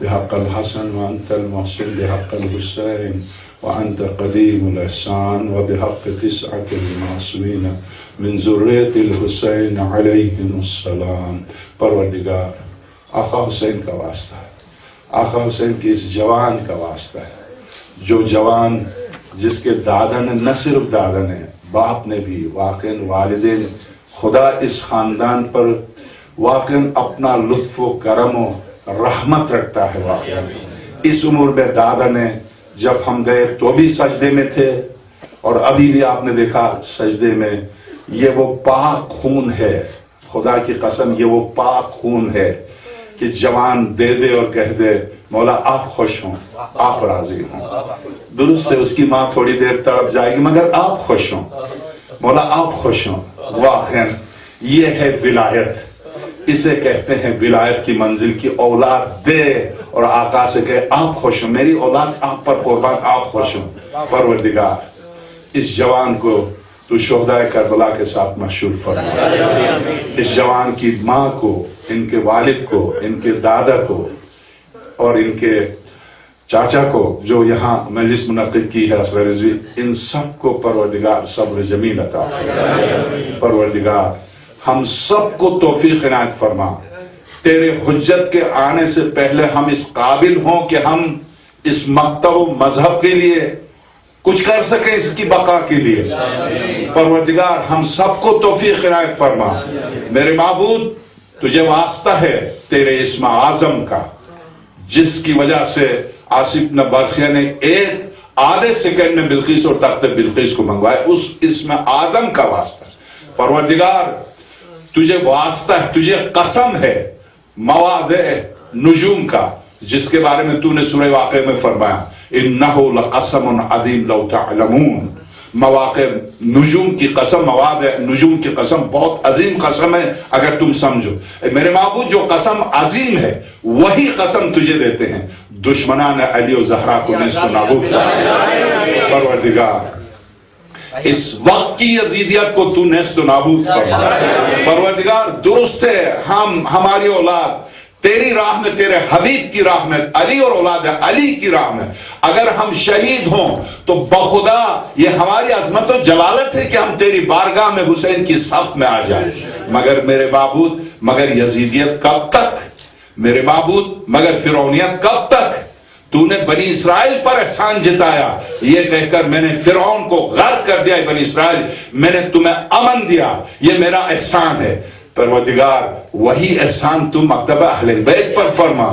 بحق الحسن وأنت المحسن بحق الحسين وأنت قديم الإحسان وبحق 9 المعصومين من ذریة الحسین علیہم السلام. پروردگار آقا حسین کا واسطہ ہے، آقا حسین کی اس جوان کا واسطہ ہے، جو جوان جس کے دادا نے، نہ صرف دادا نے، باپ نے بھی، واقعاً والدین، خدا اس خاندان پر واقعاً اپنا لطف و کرم و رحمت رکھتا ہے. واقعاً اس عمر میں دادا نے، جب ہم گئے تو بھی سجدے میں تھے، اور ابھی بھی آپ نے دیکھا سجدے میں. یہ وہ پاک خون ہے، خدا کی قسم یہ وہ پاک خون ہے کہ جوان دے دے اور کہہ دے مولا آپ خوش ہوں، آپ راضی ہوں. درست ہے اس کی ماں تھوڑی دیر تڑپ جائے گی مگر آپ خوش ہوں، مولا آپ خوش ہوں. واقعاً یہ ہے ولایت، اسے کہتے ہیں ولایت کی منزل کی اولاد دے اور آقا سے کہے آپ خوش ہوں، میری اولاد آپ پر قربان، آپ خوش ہوں. پروردگار اس جوان کو تو شہدائے کربلا کے ساتھ مشہور فرما. اس جوان کی ماں کو، ان کے والد کو، ان کے دادا کو اور ان کے چاچا کو جو یہاں مجلس منعقد کی ہے اصغر رضوی، ان سب کو پروردگار صبر جمیل عطا فرما. پروردگار ہم سب کو توفیق عنایت فرما. تیرے حجت کے آنے سے پہلے ہم اس قابل ہوں کہ ہم اس مقطع و مذہب کے لیے کچھ کر سکیں، اس کی بقا کے لیے. پروردگار ہم سب کو توفیق عنایت فرما. میرے معبود تجھے واسطہ ہے تیرے اسم اعظم کا، جس کی وجہ سے آصف بن برخیہ نے ایک آدھے سیکنڈ میں بلقیس اور تخت بلقیس کو منگوائے. اس اسم اعظم کا واسطہ. پروردگار تجھے واسطہ ہے، تجھے قسم ہے مواضع نجوم کا، جس کے بارے میں تو نے سورہ واقعہ میں فرمایا انہو لقسم عظیم لو تعلمون. مواقع نجوم کی قسم، مواضع نجوم کی قسم بہت عظیم قسم ہے اگر تم سمجھو. میرے معبود جو قسم عظیم ہے وہی قسم تجھے دیتے ہیں. دشمنان علی و زہرا کو نیست و نابود فرما. پروردگار اس وقت کی یزیدیت کو تو نیست و نابود فرما. پروردگار درست ہے ہماری اولاد تیری راہ میں، تیرے حبیب کی راہ میں، علی اور اولاد علی کی راہ میں اگر ہم شہید ہوں تو بخدا یہ ہماری عظمت و جلالت ہے کہ ہم تیری بارگاہ میں حسین کی صف میں آ جائیں. مگر میرے معبود مگر یزیدیت کب تک؟ میرے معبود مگر فرعونیت کب تک؟ تو نے بنی اسرائیل پر احسان جتایا یہ کہہ کر میں نے فرعون کو غرق کر دیا. بنی اسرائیل میں نے تمہیں امن دیا، یہ میرا احسان ہے. پروردگار وہی احسان تو مکتبہ اہل بیت پر فرما.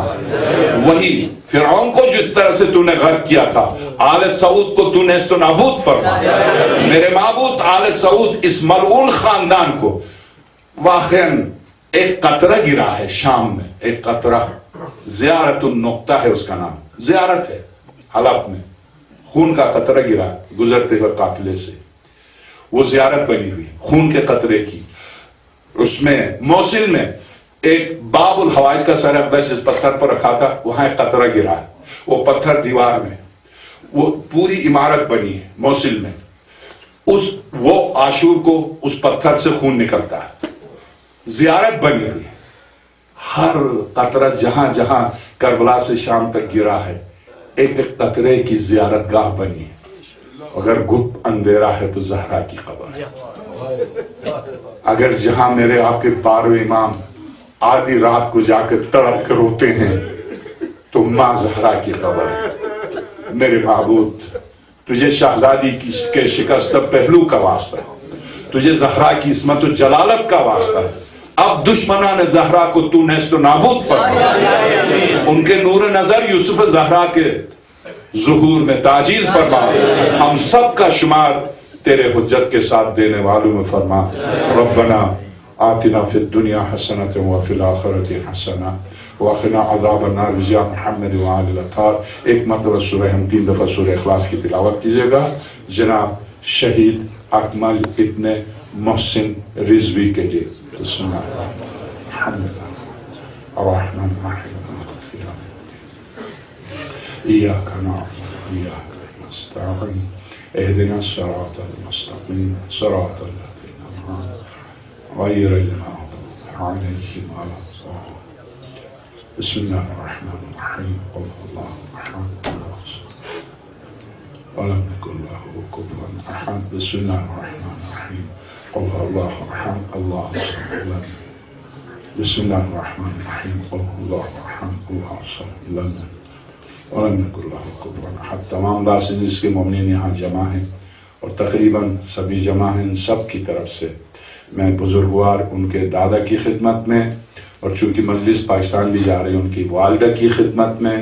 وہی فرعون کو جس طرح سے تو نے غرق کیا تھا آل سعود کو تو نیست و نابود فرما. میرے معبود آل سعود اس ملعون خاندان کو واقعاً ایک قطرہ گرا ہے شام میں، ایک قطرہ، زیارت النقطہ ہے اس کا نام، زیارت ہے حلب میں، خون کا قطرہ گرا گزرتے ہوئے قافلے سے، وہ زیارت بنی ہوئی خون کے قطرے کی. اس میں موصل میں ایک باب الحوائج کا سر اقدس جس پتھر پر رکھا تھا وہاں ایک قطرہ گرا ہے. وہ پتھر دیوار میں، وہ پوری عمارت بنی ہے موصل میں. وہ عاشور کو اس پتھر سے خون نکلتا ہے، زیارت بنی ہوئی ہے. ہر قطرہ جہاں جہاں کربلا سے شام تک گرا ہے ایک ایک قطرے کی زیارت گاہ بنی ہے. اگر گپ اندھیرا ہے تو زہرا کی قبر ہے. اگر جہاں میرے آپ کے 12 امام آدھی رات کو جا کے تڑپ کر روتے ہیں تو ماں زہرا کی قبر ہے. میرے معبود تجھے شہزادی کے شکست پہلو کا واسطہ ہے، تجھے زہرا کی عصمت و جلالت کا واسطہ ہے. اب دشمنان زہرا کو تو نیست و نابود فرما. ان کے نور نظر یوسف زہرا کے ظہور میں تعجیل فرما. ہم سب کا شمار تیرے حجت کے ساتھ دینے والوں میں فرما. ربنا آتنا فی الدنیا حسنۃ وفی الآخرۃ حسنہ وقنا عذاب النار بجاہ محمد وآل الاطہار. ایک مرتبہ سورہ ہم 3 دفعہ سورہ اخلاص کی تلاوت کیجئے گا جناب شہید اکمل ابن محسن رضوی کے لیے. بسم اللہ الرحمن الرحیم ایاک نعبد وایاک نستعین اهدنا الصراط المستقیم صراط الذین انعمت غیر المغضوب علیہم ولا الضالین. بسم الله الرحمن الرحيم قل الله أحد الله الصمد ولم يكن له كفوا أحد بسم الله الرحمن الرحيم قل الله أحد الله الصمد بسم الله الرحمن الرحيم قل الله أحد الله الصمد ولم يكن له كفوا أحد. تمام لاس اینجلس کے مومنین یہاں جمع ہیں اور تقریباً سبھی جمع ہیں. سب کی طرف سے میں بزرگوار ان کے دادا کی خدمت میں اور چونکہ مجلس پاکستان بھی جا رہی ہے ان کی والدہ کی خدمت میں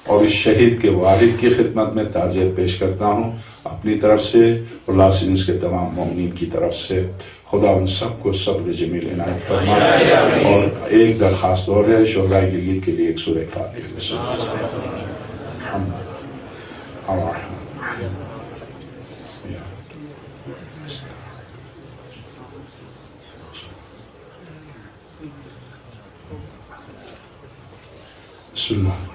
اور اس شہید کے والد کی خدمت میں تعزیت پیش کرتا ہوں اپنی طرف سے اور لاس اینجلس کے تمام مومنین کی طرف سے. خدا ان سب کو صبر جمیل عنایت فرمائے. اور ایک درخواست اور ہے شہداء گلگت کے لیے ایک سورہ فاتحہ. بسم اللہ